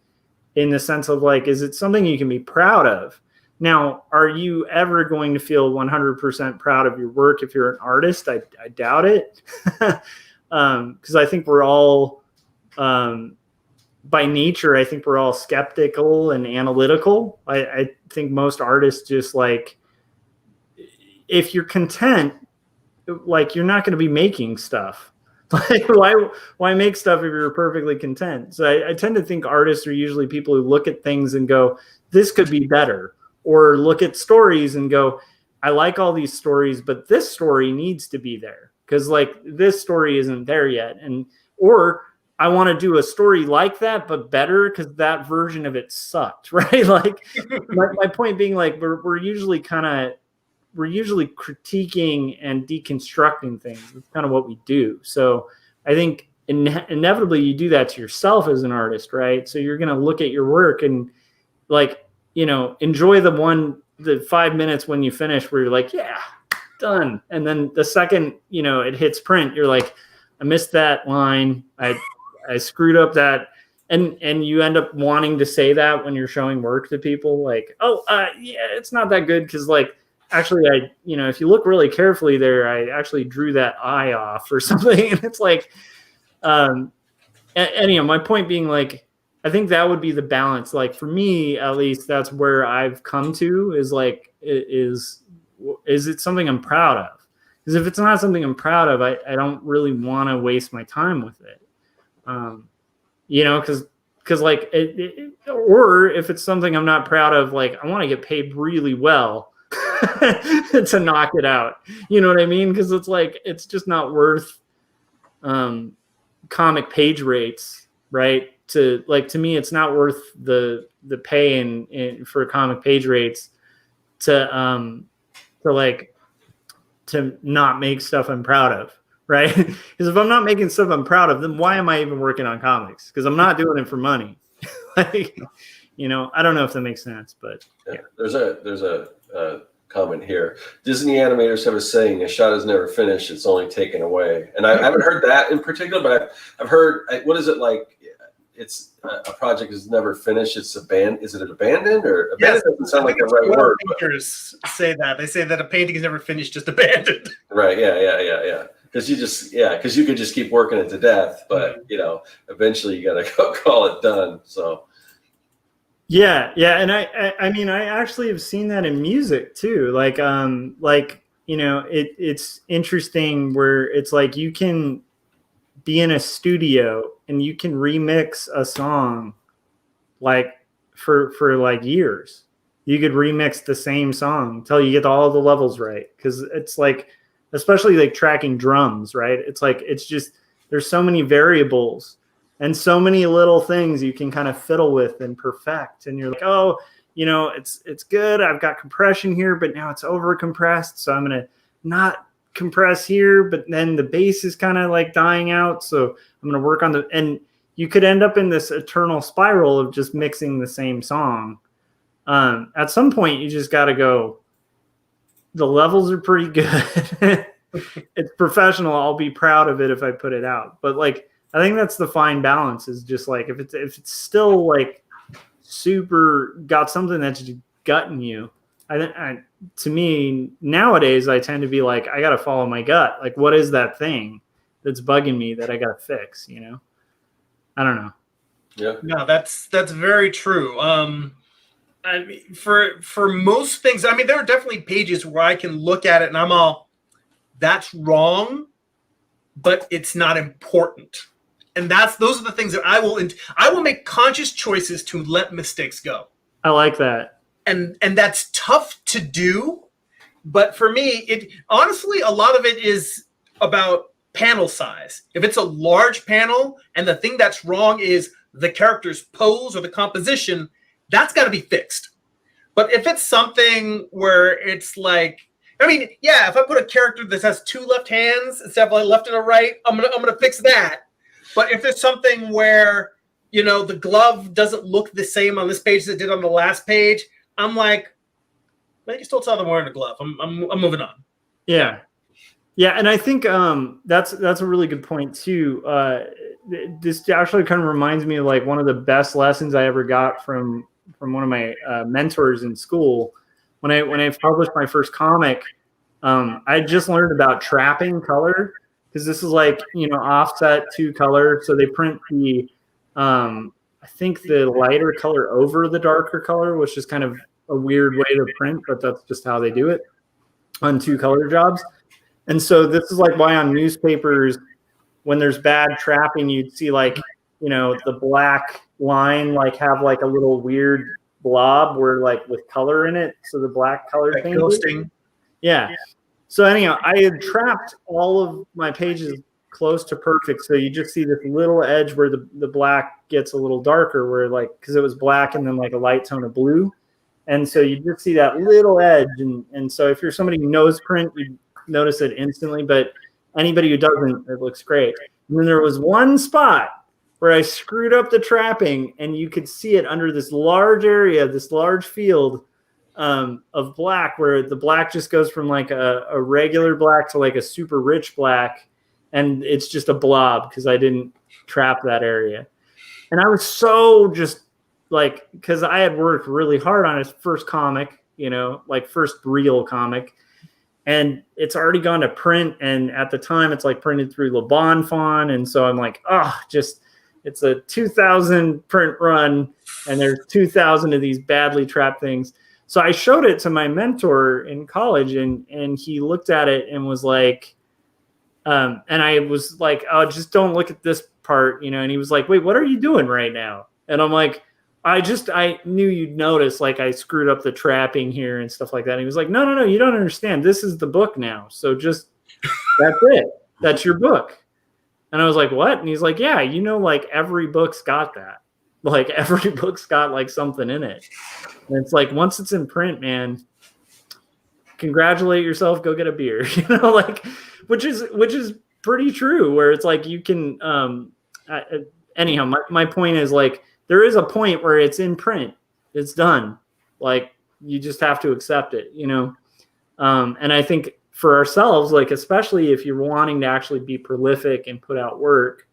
in the sense of like, is it something you can be proud of? Now, are you ever going to feel 100% proud of your work if you're an artist? I doubt it. Because I think we're all, by nature, I think we're all skeptical and analytical. I think most artists just like, if you're content, like you're not going to be making stuff. Like why make stuff if you're perfectly content? So I tend to think artists are usually people who look at things and go, this could be better. Or look at stories and go, I like all these stories, but this story needs to be there because like this story isn't there yet. Or I want to do a story like that, but better because that version of it sucked, right? Like my point being like, we're usually critiquing and deconstructing things. It's kind of what we do. So I think inevitably you do that to yourself as an artist, right? So you're going to look at your work and like, enjoy the 5 minutes when you finish where you're like, yeah, done. And then the second, it hits print, you're like, I missed that line. I screwed up that. And you end up wanting to say that when you're showing work to people like, yeah, it's not that good. Cause like, actually if you look really carefully there, I actually drew that eye off or something. And it's like, anyhow, my point being like, I think that would be the balance. Like for me, at least, that's where I've come to is like, is it something I'm proud of? Because if it's not something I'm proud of, I don't really want to waste my time with it. Because like, or if it's something I'm not proud of, like I want to get paid really well to knock it out. You know what I mean? Because it's like, it's just not worth comic page rates, right? To me, it's not worth the pay in for comic page rates to not make stuff I'm proud of, right? Because if I'm not making stuff I'm proud of, then why am I even working on comics? Because I'm not doing it for money. I don't know if that makes sense, but yeah. There's a comment here. Disney animators have a saying: "A shot is never finished; it's only taken away." And I haven't heard that in particular, but I've heard. What is it like? It's a project is never finished. It's abandoned. Is it abandoned or abandoned? Yes, doesn't sound like the right word. Painters say that. They say that a painting is never finished, just abandoned. Right. Yeah. Because you could just keep working it to death, but eventually you got to go call it done. So. Yeah. And I mean, I actually have seen that in music too. It's interesting where it's like you can be in a studio and you can remix a song like for like years. You could remix the same song until you get all the levels right. Cause it's like, especially like tracking drums, right? It's like, it's just, there's so many variables and so many little things you can kind of fiddle with and perfect. And you're like, it's good. I've got compression here, but now it's over compressed. So I'm going to not compress here, but then the bass is kind of like dying out. So I'm going to work on and you could end up in this eternal spiral of just mixing the same song. At some point you just got to go, the levels are pretty good. It's professional. I'll be proud of it if I put it out. But like, I think that's the fine balance is just like, if it's still like super got something that's just gutting you, to me nowadays, I tend to be like, I got to follow my gut. Like, what is that thing that's bugging me that I got to fix? I don't know. Yeah. No, that's very true. I mean, for most things, I mean, there are definitely pages where I can look at it and I'm all, that's wrong, but it's not important. And those are the things that I will make conscious choices to let mistakes go. I like that. And that's tough to do. But for me, honestly, a lot of it is about panel size. If it's a large panel and the thing that's wrong is the character's pose or the composition, that's got to be fixed. But if it's something where it's like, I mean, yeah, if I put a character that has two left hands instead of a left and a right, I'm gonna fix that. But if there's something where the glove doesn't look the same on this page as it did on the last page, I'm like, I can still tell them wearing a glove. I'm moving on. Yeah, and I think that's a really good point too. this actually kind of reminds me of like one of the best lessons I ever got from one of my mentors in school. When I published my first comic, I just learned about trapping color, because this is like, offset 2 color. So they print the, I think the lighter color over the darker color, which is kind of a weird way to print, but that's just how they do it on 2 color jobs. And so this is like why on newspapers, when there's bad trapping, you'd see like, the black line, like have like a little weird blob where like with color in it. So the black color Like thing. ghosting. Yeah. So anyhow, I had trapped all of my pages close to perfect. So you just see this little edge where the black gets a little darker, where like, because it was black and then like a light tone of blue. And so you just see that little edge. And so if you're somebody who knows print, you notice it instantly. But anybody who doesn't, it looks great. And then there was one spot where I screwed up the trapping, and you could see it under this large area, this large field of black, where the black just goes from like a regular black to like a super rich black. And it's just a blob because I didn't trap that area. And I was so just like, because I had worked really hard on his first comic, like first real comic. And it's already gone to print. And at the time, it's like printed through Le Bon font. And so I'm like, it's a 2,000 print run. And there's 2,000 of these badly trapped things. So I showed it to my mentor in college, and he looked at it and was like, and I was like, oh, just don't look at this part, and he was like, wait, what are you doing right now? And I'm like, I knew you'd notice, like I screwed up the trapping here and stuff like that. And he was like, no, you don't understand. This is the book now. So just, that's it. That's your book. And I was like, what? And he's like, yeah, like every book's got that. Like every book's got like something in it. And it's like, once it's in print, man, congratulate yourself, go get a beer, like, which is pretty true, where it's like, you can, anyhow, my point is like, there is a point where it's in print, it's done. Like, you just have to accept it, and I think for ourselves, like, especially if you're wanting to actually be prolific and put out work,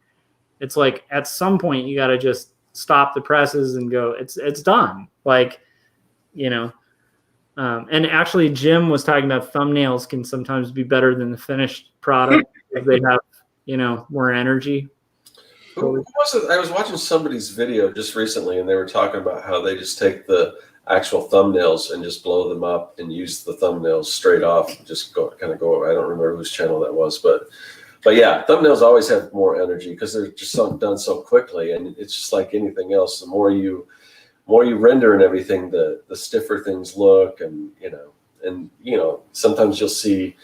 it's like, at some point you got to just stop the presses and go, it's done. Like, and actually Jim was talking about thumbnails can sometimes be better than the finished product if they have, more energy. Who was it? I was watching somebody's video just recently, and they were talking about how they just take the actual thumbnails and just blow them up and use the thumbnails straight off. Just go. I don't remember whose channel that was, but yeah, thumbnails always have more energy because they're just done so quickly, and it's just like anything else. The more you render and everything, the stiffer things look, and sometimes you'll see,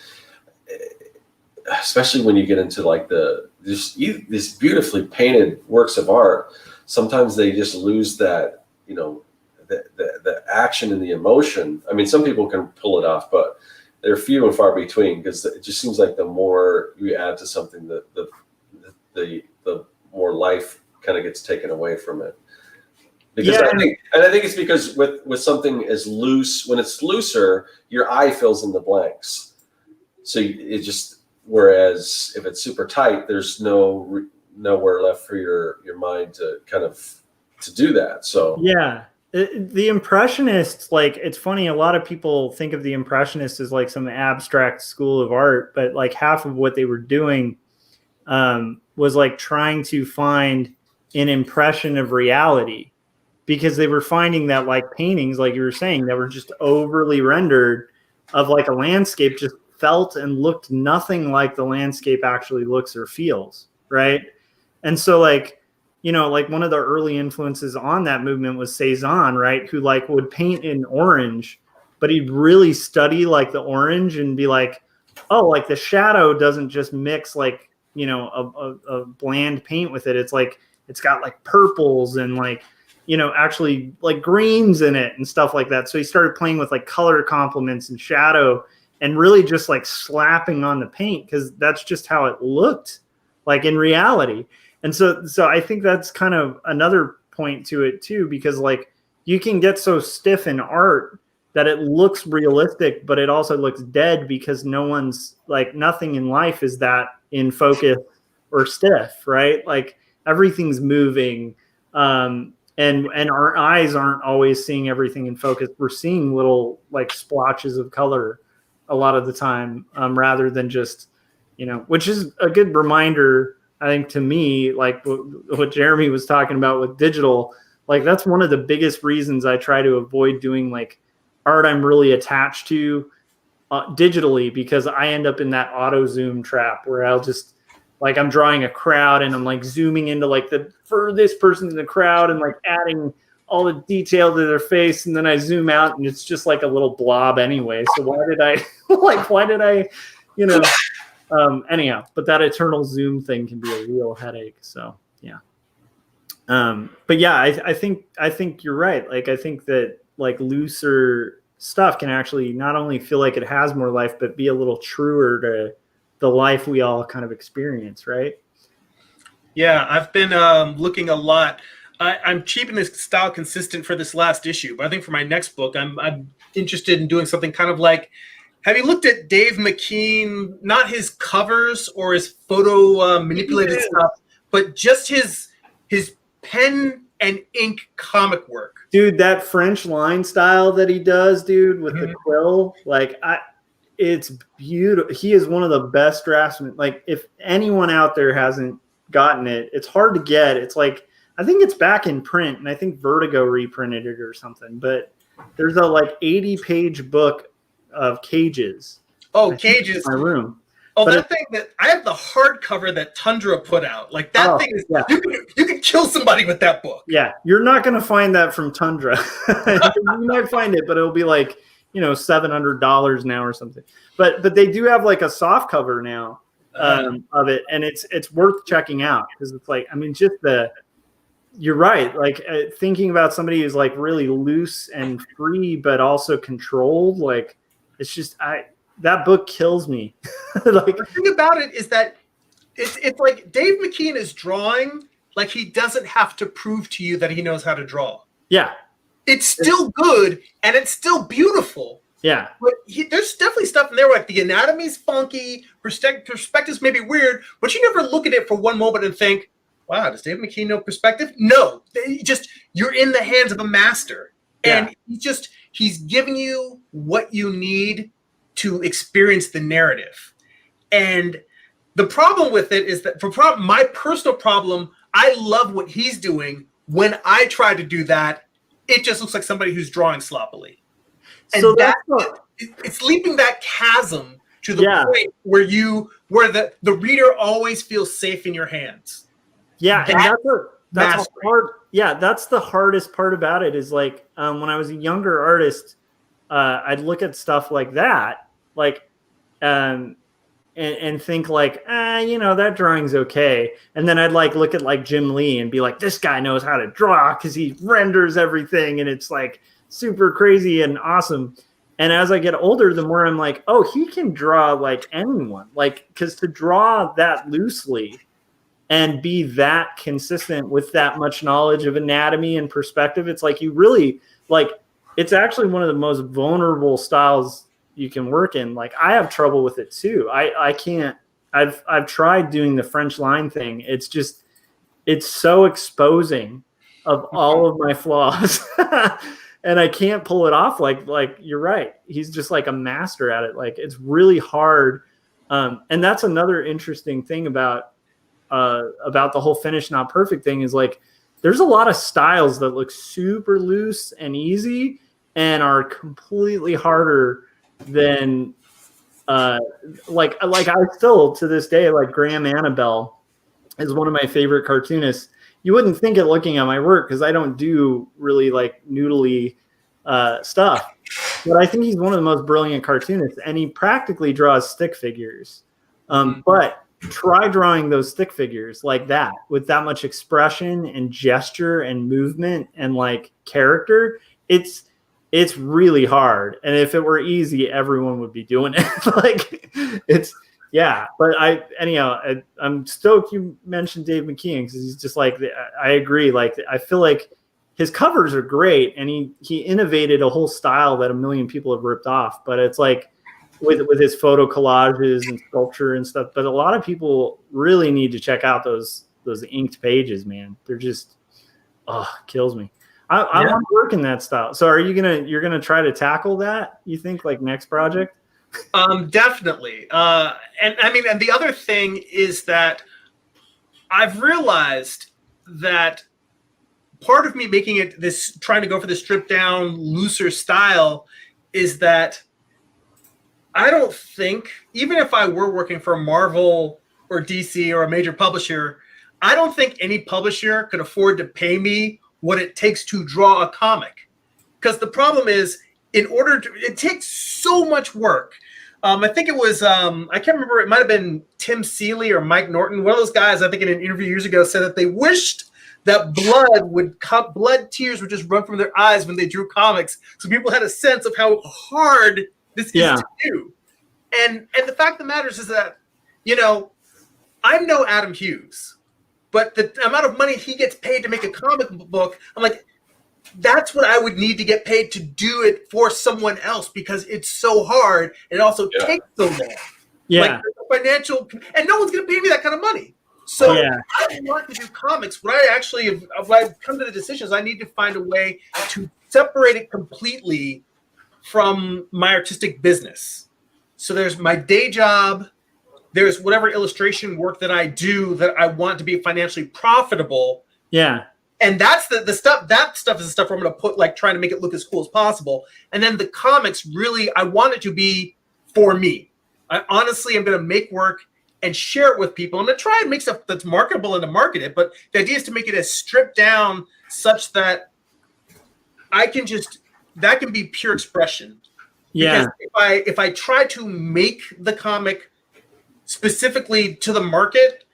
especially when you get into like these beautifully painted works of art, sometimes they just lose that, the action and the emotion. I mean, some people can pull it off, but they're few and far between, because it just seems like the more you add to something, the more life kind of gets taken away from it. Because I think it's because with something as loose, when it's looser, your eye fills in the blanks. So it just, whereas if it's super tight, there's nowhere left for your mind to kind of to do that. So yeah, the Impressionists, like, it's funny, a lot of people think of the Impressionists as like some abstract school of art, but like half of what they were doing was like trying to find an impression of reality, because they were finding that like paintings, like you were saying, that were just overly rendered of like a landscape just felt and looked nothing like the landscape actually looks or feels, right? And so like, like one of the early influences on that movement was Cezanne, right? Who like would paint in orange, but he'd really study like the orange and be like, oh, like the shadow doesn't just mix like, a bland paint with it. It's like, it's got like purples and like, actually like greens in it and stuff like that. So he started playing with like color complements and shadow and really just like slapping on the paint, because that's just how it looked like in reality. And so I think that's kind of another point to it too, because like you can get so stiff in art that it looks realistic, but it also looks dead, because nothing in life is that in focus or stiff, right? Like everything's moving. And our eyes aren't always seeing everything in focus. We're seeing little like splotches of color a lot of the time, rather than just, which is a good reminder, I think, to me, like what Gerimi was talking about with digital. Like that's one of the biggest reasons I try to avoid doing like art I'm really attached to digitally, because I end up in that auto zoom trap where I'll just, like, I'm drawing a crowd and I'm like zooming into like the furthest person in the crowd and like adding all the detail to their face, and then I zoom out and it's just like a little blob anyway. So why did I anyhow, but that eternal zoom thing can be a real headache. So yeah. But yeah, I think you're right. Like I think that like looser stuff can actually not only feel like it has more life, but be a little truer to the life we all kind of experience, right? Yeah, I've been looking a lot. I'm keeping this style consistent for this last issue, but I think for my next book, I'm interested in doing something kind of like, have you looked at Dave McKean, not his covers or his photo manipulated stuff, but just his pen and ink comic work? Dude, that French line style that he does, dude, with the quill, like it's beautiful. He is one of the best draftsmen. Like if anyone out there hasn't gotten it, it's hard to get. It's like, I think it's back in print, and I think Vertigo reprinted it or something, but there's a like 80-page book of Cages. Oh, Cages. In my room. Oh, but that thing that I have the hardcover that Tundra put out. Like that thing is, yeah. You can kill somebody with that book. Yeah. You're not going to find that from Tundra. You might find it, but it'll be like, $700 now or something. But they do have like a soft cover now of it, and it's worth checking out, because it's like, I mean, just you're right. Like thinking about somebody who's like really loose and free, but also controlled. Like it's just that book kills me. Like the thing about it is that it's like Dave McKean is drawing like he doesn't have to prove to you that he knows how to draw. Yeah. It's still good and it's still beautiful. Yeah. But there's definitely stuff in there where like the anatomy's funky, perspectives may be weird, but you never look at it for one moment and think, wow, does Dave McKean know perspective? No. You're in the hands of a master. And he's giving you what you need to experience the narrative. And the problem with it is that my personal problem, I love what he's doing. When I try to do that, it just looks like somebody who's drawing sloppily. And so it's leaping that chasm to the point where the reader always feels safe in your hands. Yeah, that's hard. Yeah, that's the hardest part about it is like when I was a younger artist, I'd look at stuff like that, like and think like, that drawing's okay. And then I'd like look at like Jim Lee and be like, this guy knows how to draw because he renders everything and it's like super crazy and awesome. And as I get older, the more I'm like, oh, he can draw like anyone. Like, because to draw that loosely and be that consistent with that much knowledge of anatomy and perspective, it's like you really like, it's actually one of the most vulnerable styles you can work in. Like I have trouble with it too. I can't, I've tried doing the French line thing. It's just, it's so exposing of all of my flaws. And I can't pull it off. Like you're right. He's just like a master at it. Like it's really hard. And that's another interesting thing about the whole finished not perfect thing is like, there's a lot of styles that look super loose and easy and are completely harder than like I still to this day, like Graham Annabelle is one of my favorite cartoonists. You wouldn't think it looking at my work because I don't do really like noodly stuff, but I think he's one of the most brilliant cartoonists, and he practically draws stick figures. But try drawing those stick figures like that with that much expression and gesture and movement and like character. It's really hard. And if it were easy, everyone would be doing it. Like it's, yeah. But I'm stoked you mentioned Dave McKean because he's just like, I agree. Like, I feel like his covers are great and he innovated a whole style that a million people have ripped off. But it's like with his photo collages and sculpture and stuff. But a lot of people really need to check out those those inked pages, man. They're just kills me. I want to work in that style. So you're gonna try to tackle that, you think, like next project? Definitely. And I mean, and the other thing is that I've realized that part of me making it this, trying to go for the stripped down, looser style, is that I don't think, even if I were working for Marvel or DC or a major publisher, I don't think any publisher could afford to pay me what it takes to draw a comic. Because the problem is, it takes so much work. I think it was, I can't remember, it might have been Tim Seeley or Mike Norton. One of those guys, I think in an interview years ago, said that they wished that blood tears would just run from their eyes when they drew comics. So people had a sense of how hard this is to do. And the fact of the matter is that, I'm no Adam Hughes, but the amount of money he gets paid to make a comic book, I'm like, that's what I would need to get paid to do it for someone else, because it's so hard and it also takes so long. Yeah. Like financial, and no one's going to pay me that kind of money. So I want to do comics. What I've come to the decision is I need to find a way to separate it completely from my artistic business. So there's my day job, there's whatever illustration work that I do that I want to be financially profitable. Yeah. And that's the stuff. That stuff is the stuff where I'm going to put, like, trying to make it look as cool as possible. And then the comics, really, I want it to be for me. I honestly am going to make work and share it with people. I'm going to try and make stuff that's marketable and to market it. But the idea is to make it as stripped down such that that can be pure expression. Yeah. Because if I try to make the comic specifically to the market,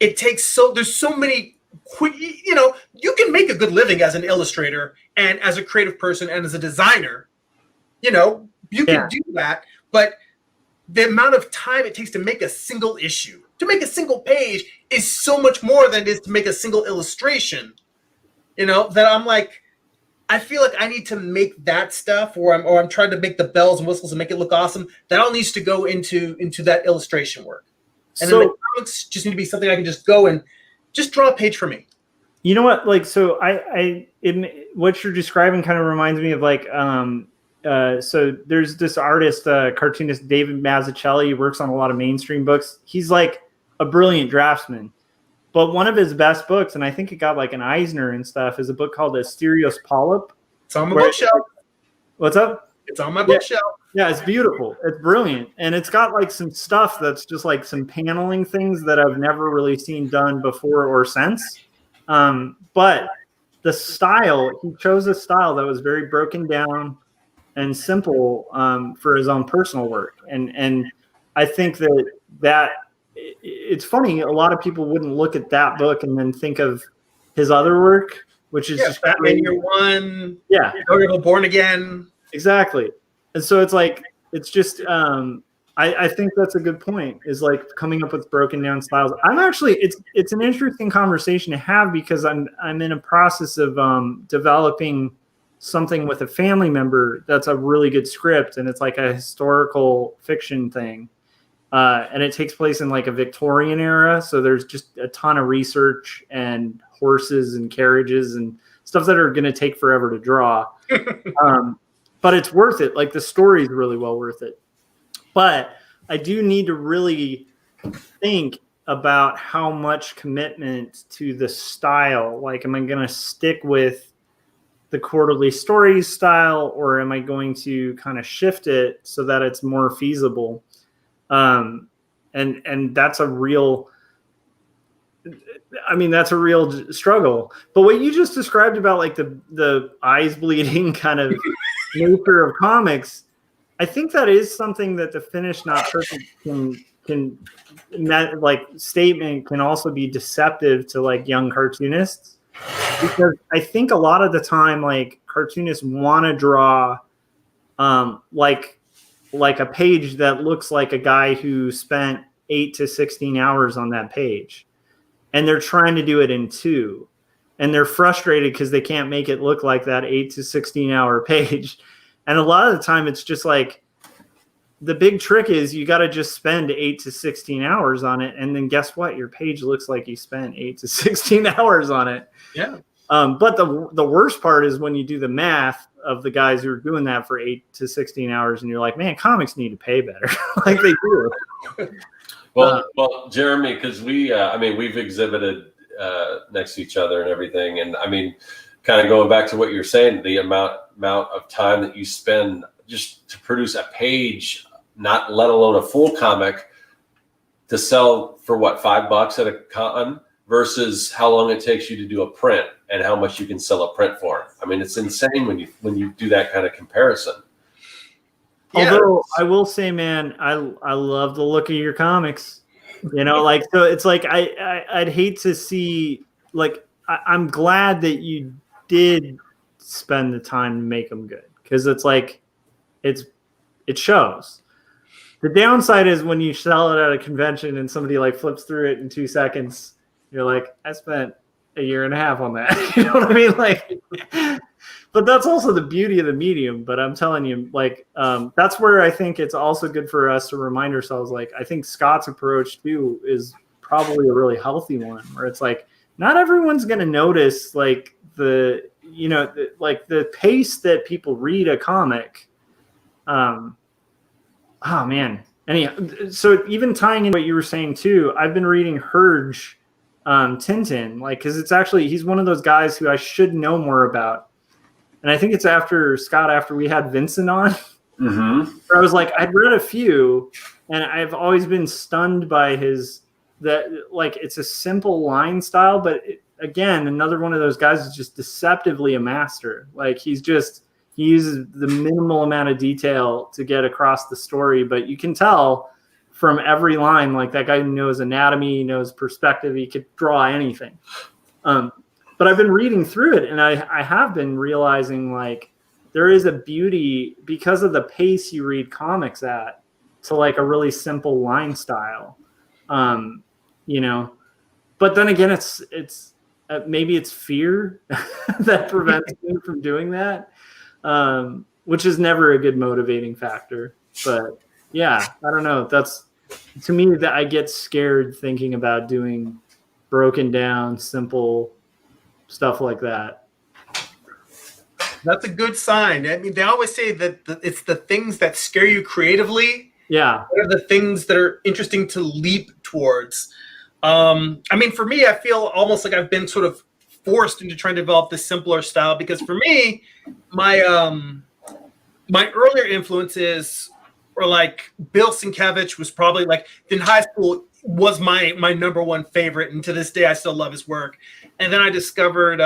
it takes there's so many quick, you can make a good living as an illustrator and as a creative person and as a designer, you can do that, but the amount of time it takes to make a single issue, to make a single page, is so much more than it is to make a single illustration, that I'm like, I feel like I need to make that stuff, or I'm trying to make the bells and whistles and make it look awesome. That all needs to go into that illustration work. And then the comics just need to be something I can just go and just draw a page for me. You know what? Like, so what you're describing kind of reminds me of like, so there's this artist, cartoonist, David Mazzucchelli. He works on a lot of mainstream books. He's like a brilliant draftsman. But one of his best books, and I think it got like an Eisner and stuff, is a book called Asterios Polyp. It's on my bookshelf. What's up? It's on my bookshelf. Yeah, it's beautiful. It's brilliant. And it's got like some stuff that's just like some paneling things that I've never really seen done before or since. But the style, he chose a style that was very broken down and simple for his own personal work. And I think that it's funny, a lot of people wouldn't look at that book and then think of his other work, which is just Batman Year One, Born Again. Exactly. And so it's like, it's just, I think that's a good point, is like coming up with broken down styles. I'm actually, it's an interesting conversation to have, because I'm in a process of developing something with a family member that's a really good script, and it's like a historical fiction thing. And it takes place in like a Victorian era. So there's just a ton of research and horses and carriages and stuff that are going to take forever to draw. But it's worth it. Like, the story is really well worth it. But I do need to really think about how much commitment to the style. Like, am I going to stick with the quarterly stories style, or am I going to kind of shift it so that it's more feasible? And that's a real, that's a real struggle. But what you just described about like the eyes bleeding kind of nature of comics, I think that is something that the finished not perfect can like statement can also be deceptive to like young cartoonists, because I think a lot of the time like cartoonists want to draw like a page that looks like a guy who spent 8 to 16 hours on that page, and they're trying to do it in 2, and they're frustrated because they can't make it look like that 8 to 16 hour page. And a lot of the time it's just like, the big trick is you got to just spend 8 to 16 hours on it. And then guess what? Your page looks like you spent 8 to 16 hours on it. Yeah. But the worst part is when you do the math of the guys who are doing that for 8 to 16 hours and you're like, man, comics need to pay better. Like they do. Well, Gerimi, because we've exhibited next to each other and everything. And I mean, kind of going back to what you're saying, the amount of time that you spend just to produce a page, not let alone a full comic, to sell for what, $5 at a con, versus how long it takes you to do a print and how much you can sell a print for. I mean, it's insane when you do that kind of comparison. Yeah. Although I will say, man, I love the look of your comics. You know, like, so it's like I'd hate to see, like, I'm glad that you did spend the time to make them good, because it's like it shows. The downside is when you sell it at a convention and somebody like flips through it in 2 seconds, you're like, I spent a year and a half on that. You know what I mean? Like, but that's also the beauty of the medium. But I'm telling you, like, that's where I think it's also good for us to remind ourselves, like, I think Scott's approach too is probably a really healthy one, where it's like, not everyone's going to notice like the pace that people read a comic. Oh man. So even tying in what you were saying too, I've been reading Herge, Tintin, like, because he's one of those guys who I should know more about. And I think it's after we had Vincent on, where I was like, I'd read a few and I've always been stunned by it's a simple line style, but again, another one of those guys is just deceptively a master. Like he uses the minimal amount of detail to get across the story, but you can tell from every line, like, that guy knows anatomy, knows perspective, he could draw anything. But I've been reading through it and I have been realizing, like, there is a beauty because of the pace you read comics at to like a really simple line style. You know, but then again, it's maybe it's fear that prevents me from doing that. Which is never a good motivating factor. But yeah, I don't know. That's, to me, that I get scared thinking about doing broken down, simple stuff like that. That's a good sign. I mean, they always say that it's the things that scare you creatively. Yeah. What are the things that are interesting to leap towards? I mean, for me, I feel almost like I've been sort of forced into trying to develop this simpler style, because for me, my earlier influences were like Bill Sienkiewicz was probably, like, in high school was my number one favorite, and to this day I still love his work. And then I discovered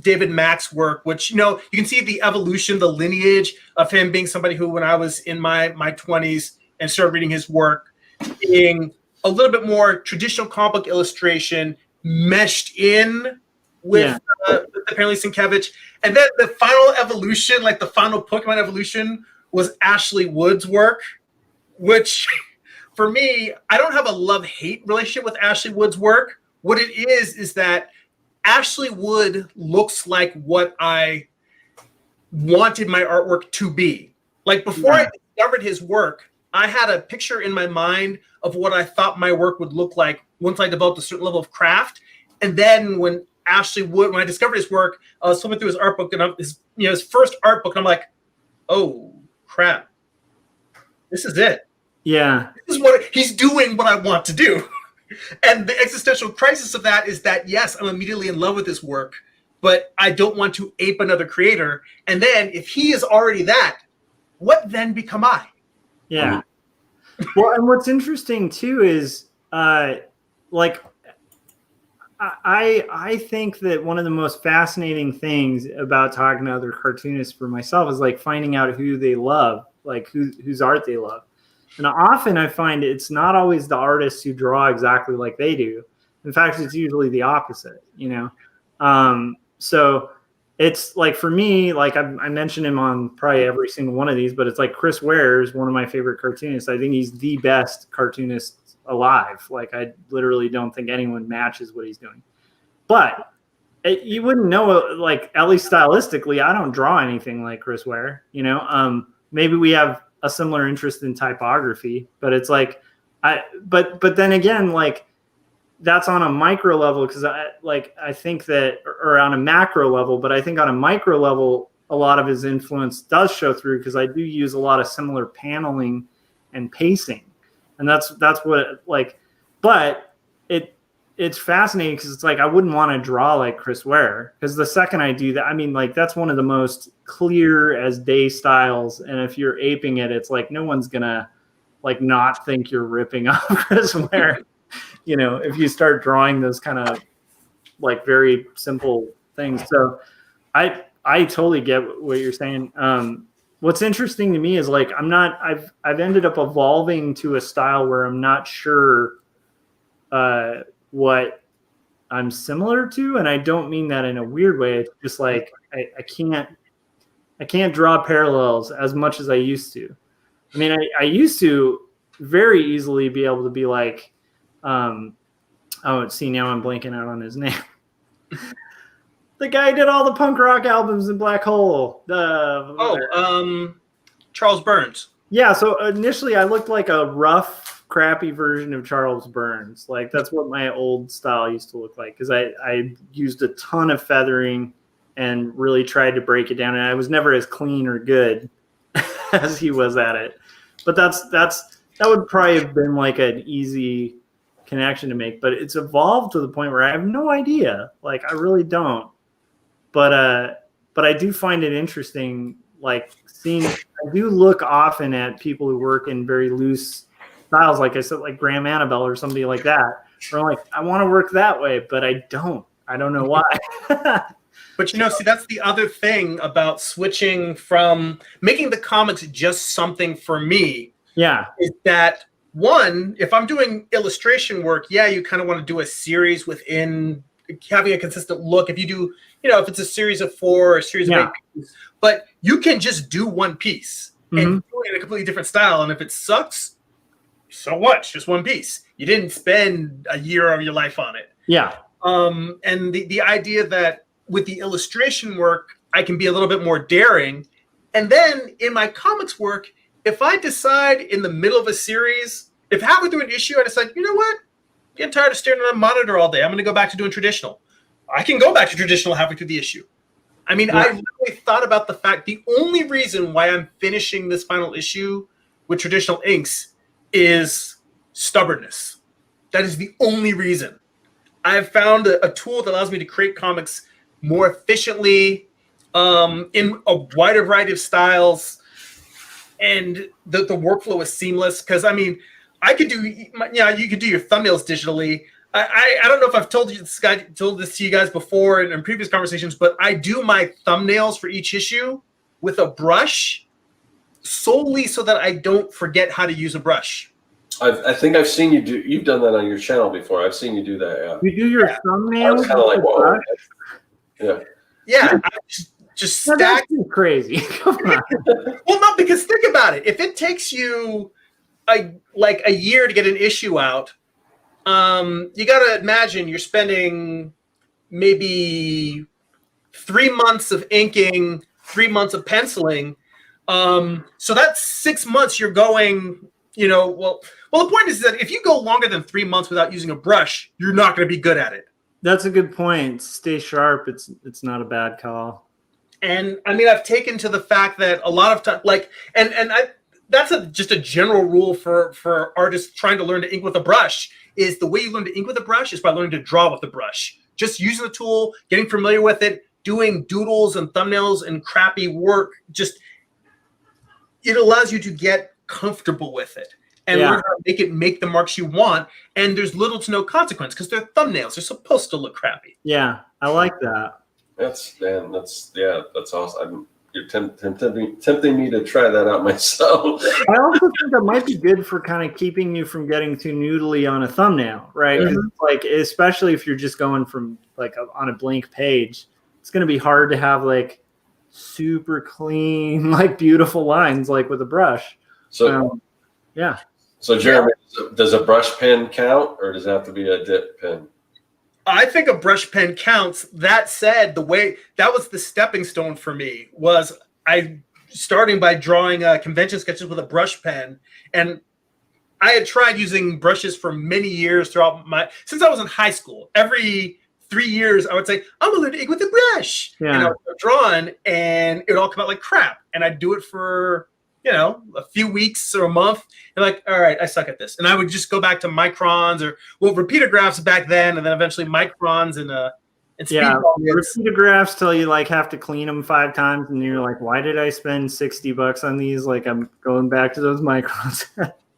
David Mack's work, which, you know, you can see the evolution, the lineage of him being somebody who, when I was in my 20s and started reading his work, being a little bit more traditional comic book illustration meshed in with apparently Sienkiewicz. And then the final evolution, like the final Pokemon evolution, was Ashley Wood's work, which for me, I don't have a love-hate relationship with Ashley Wood's work. What it is that Ashley Wood looks like what I wanted my artwork to be. Like, before I discovered his work, I had a picture in my mind of what I thought my work would look like once I developed a certain level of craft. And then when I discovered his work, I was flipping through his art book, and his first art book, and I'm like, oh crap, this is it. Yeah. This is what he's doing, what I want to do. And the existential crisis of that is that, yes, I'm immediately in love with his work, but I don't want to ape another creator. And then if he is already that, what then become I? Yeah. Well, and what's interesting too is, like, I think that one of the most fascinating things about talking to other cartoonists for myself is like finding out who they love, like whose art they love. And often I find it's not always the artists who draw exactly like they do. In fact, it's usually the opposite, you know? So it's like, for me, like I mentioned him on probably every single one of these, but it's like Chris Ware is one of my favorite cartoonists. I think he's the best cartoonist alive. Like, I literally don't think anyone matches what he's doing. But you wouldn't know, like, at least stylistically, I don't draw anything like Chris Ware, you know? Maybe we have a similar interest in typography, but it's like but then again, like that's on a micro level because I think that, or on a macro level, but I think on a micro level, a lot of his influence does show through because I do use a lot of similar paneling and pacing, and that's what like, but it's fascinating because it's like I wouldn't want to draw like Chris Ware because the second I do that, I mean, like that's one of the most clear as day styles, and if you're aping it, it's like no one's gonna like not think you're ripping off Chris Ware. You know, if you start drawing those kind of like very simple things. So I totally get what you're saying. What's interesting to me is like I've ended up evolving to a style where I'm not sure what I'm similar to, and I don't mean that in a weird way. It's just like I can't draw parallels as much as I used to. I mean, I used to very easily be able to be like, see, now I'm blanking out on his name. The guy did all the punk rock albums in Black Hole. Charles Burns. Yeah, so initially I looked like a rough, crappy version of Charles Burns. Like that's what my old style used to look like because I used a ton of feathering and really tried to break it down. And I was never as clean or good as he was at it. But that would probably have been like an easy connection to make. But it's evolved to the point where I have no idea. Like I really don't. But I do find it interesting, like seeing. I do look often at people who work in very loose styles, like I said, like Graham Annabelle or somebody like that. Or like I want to work that way, but I don't. I don't know why. But see, that's the other thing about switching from making the comics just something for me. Yeah, is that one? If I'm doing illustration work, yeah, you kind of want to do a series within having a consistent look. If you do, if it's a series of 4 or a series of 8 pieces, but you can just do one piece and do it in a completely different style. And if it sucks, so what? It's just one piece. You didn't spend a year of your life on it. Yeah. And the idea that with the illustration work, I can be a little bit more daring. And then in my comics work, if I decide in the middle of a series, if halfway through an issue, I decide, you know what? I'm getting tired of staring at a monitor all day. I'm going to go back to doing traditional. I can go back to traditional halfway through the issue. I mean, I really thought about the fact the only reason why I'm finishing this final issue with traditional inks is stubbornness. That is the only reason. I've found a tool that allows me to create comics more efficiently in a wider variety of styles, and the workflow is seamless. Because I mean, I could do, you could do your thumbnails digitally. I don't know if I've told this to you guys before in previous conversations, but I do my thumbnails for each issue with a brush solely so that I don't forget how to use a brush. I think I've seen you do. You've done that on your channel before. I've seen you do that. Yeah. You do your thumbnails. Kind of like, whoa. Yeah. Yeah. I just stack. That's crazy. Come on. Well, no, because think about it. If it takes you like a year to get an issue out, you got to imagine you're spending maybe 3 months of inking, 3 months of penciling. So that's 6 months you're going, well, the point is that if you go longer than 3 months without using a brush, you're not going to be good at it. That's a good point. Stay sharp. It's not a bad call. And I mean, I've taken to the fact that a lot of time, that's just a general rule for artists trying to learn to ink with a brush, is the way you learn to ink with a brush is by learning to draw with the brush. Just using the tool, getting familiar with it, doing doodles and thumbnails and crappy work, it allows you to get comfortable with it and learn how to make the marks you want. And there's little to no consequence because they're thumbnails. They're supposed to look crappy. Yeah, I like that. That's awesome. You're tempting me to try that out myself. I also think that might be good for kind of keeping you from getting too noodly on a thumbnail, right? Yeah. Like, especially if you're just going from like on a blank page, it's going to be hard to have like super clean, like beautiful lines, like with a brush. So, yeah. So, Jeremy, does a brush pen count, or does it have to be a dip pen? I think a brush pen counts. That said, that was the stepping stone for me. Was I starting by drawing convention sketches with a brush pen, and I had tried using brushes for many years since I was in high school. Every 3 years, I would say, I'm gonna learn to ink with a brush. Yeah. And I would start drawing, and it would all come out like crap. And I'd do it for, a few weeks or a month. And like, all right, I suck at this. And I would just go back to microns or repeatographs back then, and then eventually microns and speed bumps. Repeatographs till you like have to clean them 5 times, and you're like, why did I spend $60 on these? Like, I'm going back to those microns.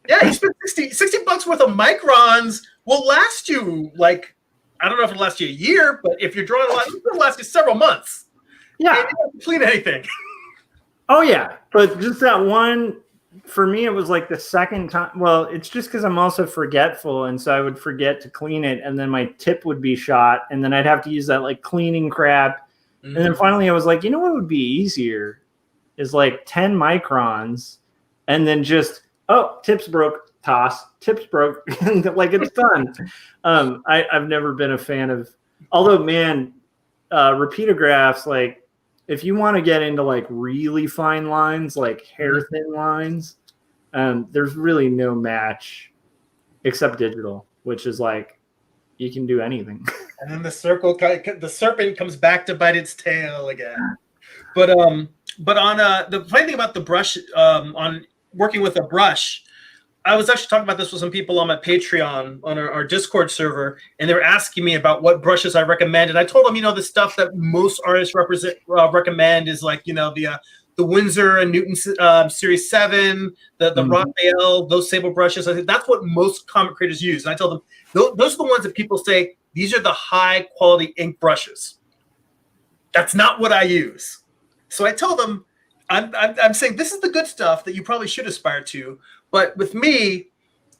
Yeah, you spend $60 worth of microns will last you like, I don't know if it'll last you a year, but if you're drawing a lot, it'll last you several months. Yeah. And you don't have to clean anything. Oh, yeah. But just that one, for me, it was like the second time. Well, it's just because I'm also forgetful. And so I would forget to clean it. And then my tip would be shot. And then I'd have to use that like cleaning crap. Mm-hmm. And then finally I was like, you know what would be easier is like 10 microns. And then just, tips broke, toss. Tips broke. Like it's done. I've never been a fan of, although, man, repeatographs, like, if you want to get into like really fine lines, like hair thin lines, there's really no match except digital, which is like you can do anything. And then the serpent comes back to bite its tail again. But on the funny thing about the brush, on working with a brush, I was actually talking about this with some people on my Patreon, on our Discord server, and they were asking me about what brushes I recommend. And I told them, the stuff that most artists recommend is like, the Winsor and Newton Series 7, the Raphael, those sable brushes. I think that's what most comic creators use. And I told them, those are the ones that people say, these are the high quality ink brushes. That's not what I use. So I told them, I'm saying this is the good stuff that you probably should aspire to. But with me,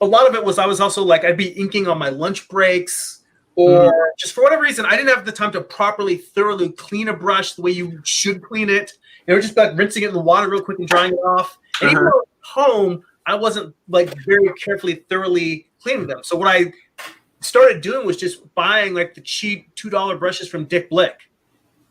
a lot of it was I was also like, I'd be inking on my lunch breaks, or just for whatever reason, I didn't have the time to properly, thoroughly clean a brush the way you should clean it. It was just like rinsing it in the water real quick and drying it off. And even though I was home, I wasn't like very carefully, thoroughly cleaning them. So what I started doing was just buying like the cheap $2 brushes from Dick Blick.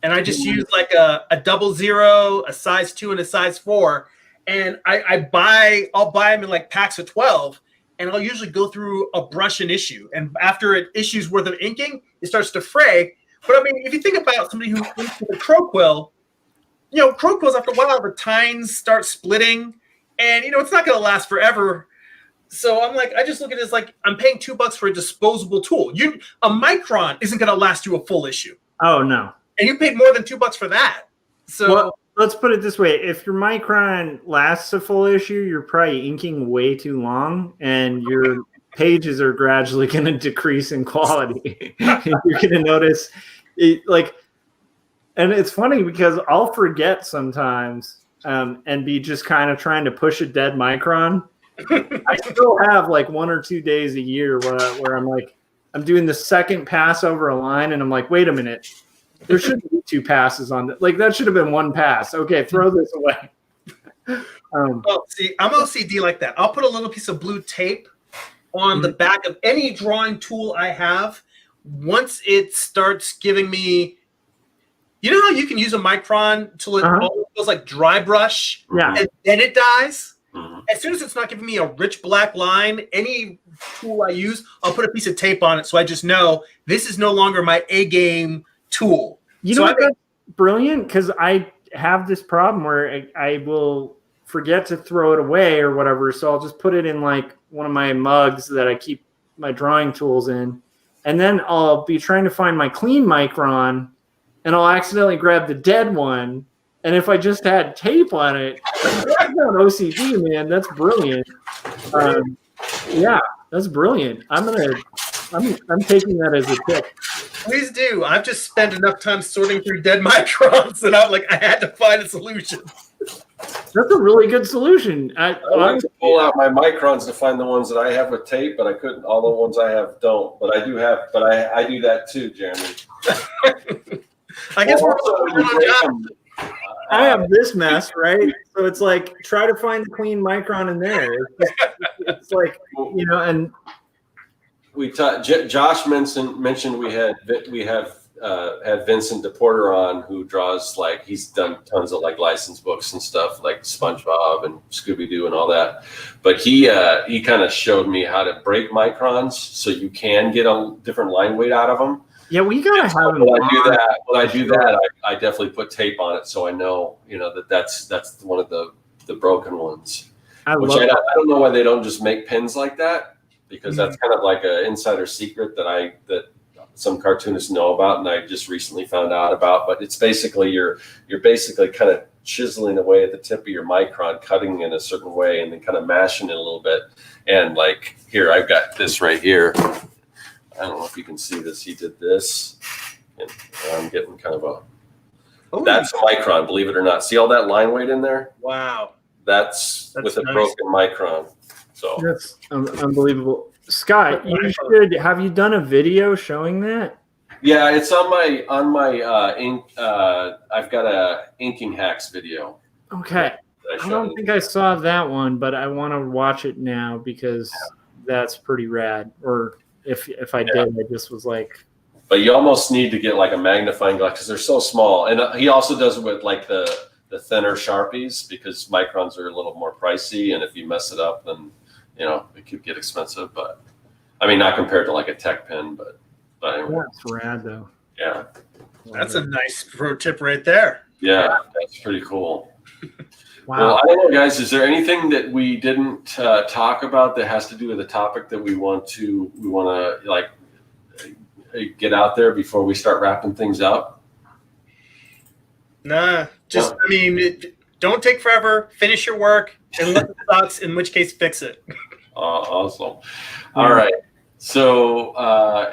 And I just used like a 00, a size 2, and a size 4. And I'll buy them in like packs of 12, and I'll usually go through a brush an issue. And after an issue's worth of inking, it starts to fray. But I mean, if you think about somebody who inks with a crow quill, crow quills, after a while, the tines start splitting, and it's not going to last forever. So I'm like, I just look at it as like, I'm paying $2 for a disposable tool. A micron isn't going to last you a full issue. Oh, no. And you paid more than $2 for that. So. Well, let's put it this way. If your micron lasts a full issue, you're probably inking way too long, and your pages are gradually going to decrease in quality. You're going to notice it, like, and it's funny because I'll forget sometimes and be just kind of trying to push a dead micron. I still have like 1 or 2 days a year where I'm like, I'm doing the second pass over a line, and I'm like, wait a minute. There shouldn't be 2 passes on that. Like, that should have been 1 pass. Okay, throw this away. Well, see, I'm OCD like that. I'll put a little piece of blue tape on the back of any drawing tool I have. Once it starts giving me, how you can use a micron till it almost feels like dry brush, and then it dies? As soon as it's not giving me a rich black line, any tool I use, I'll put a piece of tape on it so I just know this is no longer my A-game tool. That's brilliant, because I have this problem where I will forget to throw it away or whatever, so I'll just put it in like one of my mugs that I keep my drawing tools in, and then I'll be trying to find my clean micron, and I'll accidentally grab the dead one, and if I just had tape on it, that's not OCD, man. That's brilliant. Yeah, that's brilliant. I'm taking that as a tip. Please do. I've just spent enough time sorting through dead microns, and I'm like, I had to find a solution. That's a really good solution. I like to pull out my microns to find the ones that I have with tape, but I couldn't. All the ones I have don't. But I do have. But I do that too, Jeremy. I guess we're I have this mess, right? So it's like, try to find the clean micron in there. It's like, and Josh mentioned we have had Vincent DePorter on, who draws, like, he's done tons of like licensed books and stuff like SpongeBob and Scooby-Doo and all that. But he kind of showed me how to break microns so you can get a different line weight out of them. Yeah, we gotta have him. When I do that, I definitely put tape on it so I know, that's one of the broken ones. I don't know why they don't just make pins like that, because that's kind of like an insider secret that some cartoonists know about, and I just recently found out about. But it's basically you're basically kind of chiseling away at the tip of your micron, cutting in a certain way, and then kind of mashing it a little bit. And like here, I've got this right here. I don't know if you can see this. He did this, and I'm getting kind of that's a micron, believe it or not. See all that line weight in there? Wow. That's with a broken micron. So that's unbelievable. Scott, have you done a video showing that? Yeah, it's on my ink. I've got a inking hacks video. Okay. I don't think I saw that one, but I want to watch it now because that's pretty rad. Or if I did, I just was like. But you almost need to get like a magnifying glass because they're so small. And he also does it with like the thinner Sharpies, because microns are a little more pricey, and if you mess it up, then it could get expensive. But I mean, not compared to like a tech pen, but anyway. That's rad though. Yeah, that's a nice pro tip right there. Yeah, that's pretty cool. Wow. Well, I don't know, guys. Is there anything that we didn't talk about that has to do with the topic that we want to like get out there before we start wrapping things up? Nah, just I mean, don't take forever. Finish your work, and let it sucks. In which case, fix it. Awesome. All right. So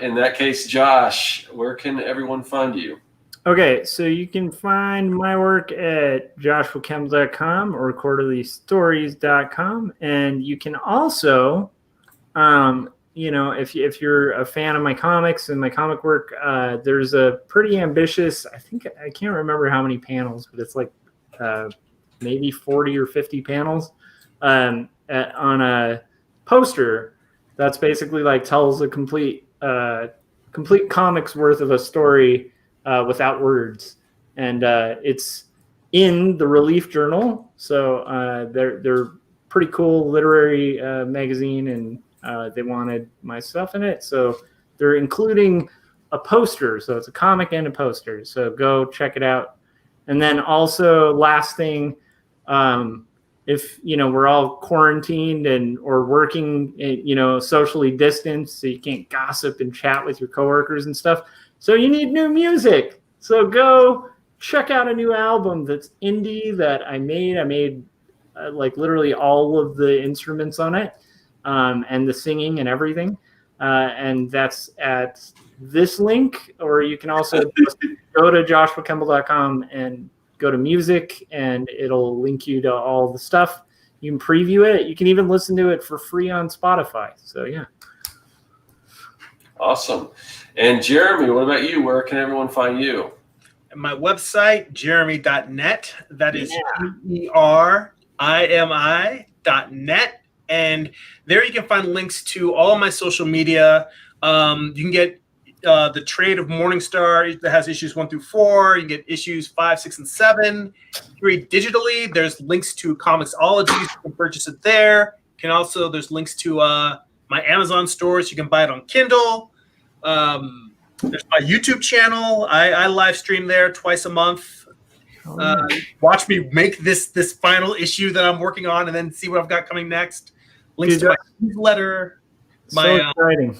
in that case, Josh, where can everyone find you? Okay, so you can find my work at joshuakemble.com or quarterlystories.com, and you can also, if you're a fan of my comics and my comic work, there's a pretty ambitious, I can't remember how many panels, but it's like maybe 40 or 50 panels on a poster that's basically like tells a complete comics worth of a story without words, and it's in the Relief Journal. So they're pretty cool literary magazine, and they wanted my stuff in it, so they're including a poster. So it's a comic and a poster. So go check it out. And then also, last thing, if we're all quarantined or working, socially distanced, so you can't gossip and chat with your coworkers and stuff. So you need new music. So go check out a new album that's indie that I made. I made like literally all of the instruments on it, and the singing and everything. And that's at this link, or you can also just go to joshuakemble.com and go to music, and it'll link you to all the stuff. You can preview it. You can even listen to it for free on Spotify. So yeah. Awesome. And Gerimi, what about you? Where can everyone find you? My website, gerimi.net. That is ERIMI.net. And there you can find links to all of my social media. You can get the trade of Morningstar that has issues 1 through 4. You can get issues 5, 6, and 7. If you read digitally, there's links to Comixologies. You can purchase it there. There's links to my Amazon stores. You can buy it on Kindle. There's my YouTube channel. I live stream there twice a month. Watch me make this final issue that I'm working on, and then see what I've got coming next. Links to my newsletter. Exciting.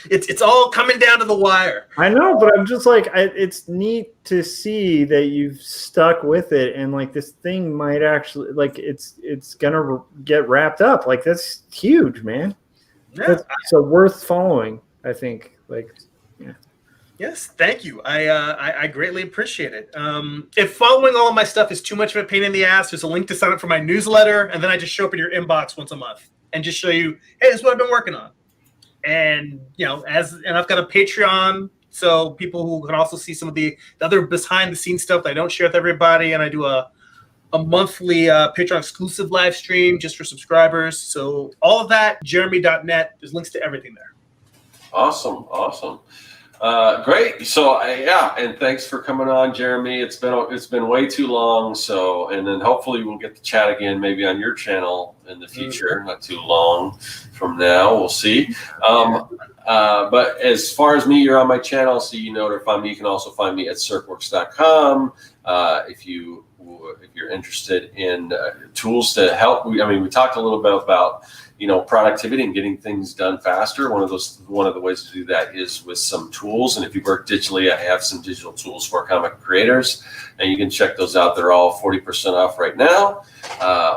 It's all coming down to the wire. I know, but I'm just like, it's neat to see that you've stuck with it, and like this thing might actually, like, it's gonna get wrapped up. Like, that's huge, man. Yeah. So worth following, I think. Like, yeah. Yes, thank you. I greatly appreciate it. If following all of my stuff is too much of a pain in the ass, there's a link to sign up for my newsletter, and then I just show up in your inbox once a month and just show you, hey, this is what I've been working on. And I've got a Patreon, so people who can also see some of the other behind the scenes stuff that I don't share with everybody. And I do a monthly Patreon exclusive live stream just for subscribers. So all of that, Gerimi.net. There's links to everything there. Awesome. Great. So yeah, and thanks for coming on, Jeremy. It's been way too long. So, and then hopefully we'll get to chat again, maybe on your channel in the future. Not too long from now. We'll see. But as far as me, you're on my channel, so you know where to find me. You can also find me at circworks.com. If you're interested in tools to help. We talked a little bit about productivity and getting things done faster. One of the ways to do that is with some tools. And if you work digitally, I have some digital tools for comic creators, and you can check those out. They're all 40% off right now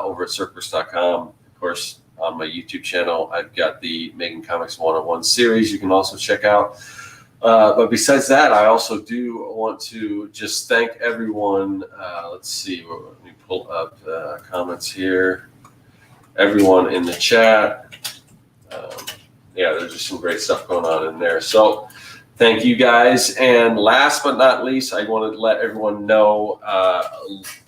over at circworks.com. Of course, on my YouTube channel, I've got the Making Comics 101 series you can also check out. But besides that, I also do want to just thank everyone. Let's see, let me pull up comments here. Everyone in the chat. There's just some great stuff going on in there. So thank you guys. And last but not least, I wanted to let everyone know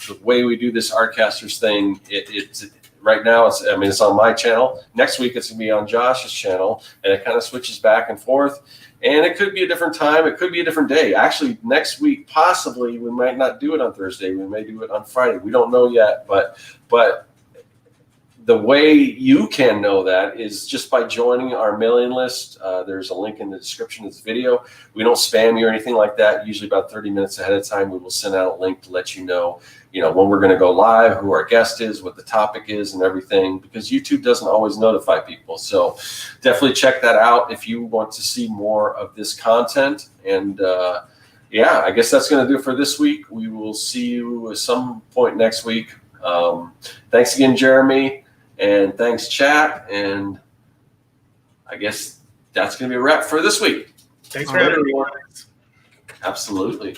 the way we do this Artcasters thing. It's right now, it's on my channel. Next week, it's going to be on Josh's channel, and it kind of switches back and forth. And it could be a different time. It could be a different day. Actually, next week, possibly, we might not do it on Thursday. We may do it on Friday. We don't know yet. But the way you can know that is just by joining our mailing list. There's a link in the description of this video. We don't spam you or anything like that. Usually about 30 minutes ahead of time, we will send out a link to let you know, when we're going to go live, who our guest is, what the topic is, and everything, because YouTube doesn't always notify people. So definitely check that out if you want to see more of this content. And I guess that's going to do it for this week. We will see you at some point next week. Thanks again, Jeremy, and thanks, chat. And I guess that's going to be a wrap for this week. Thanks for having me. Absolutely.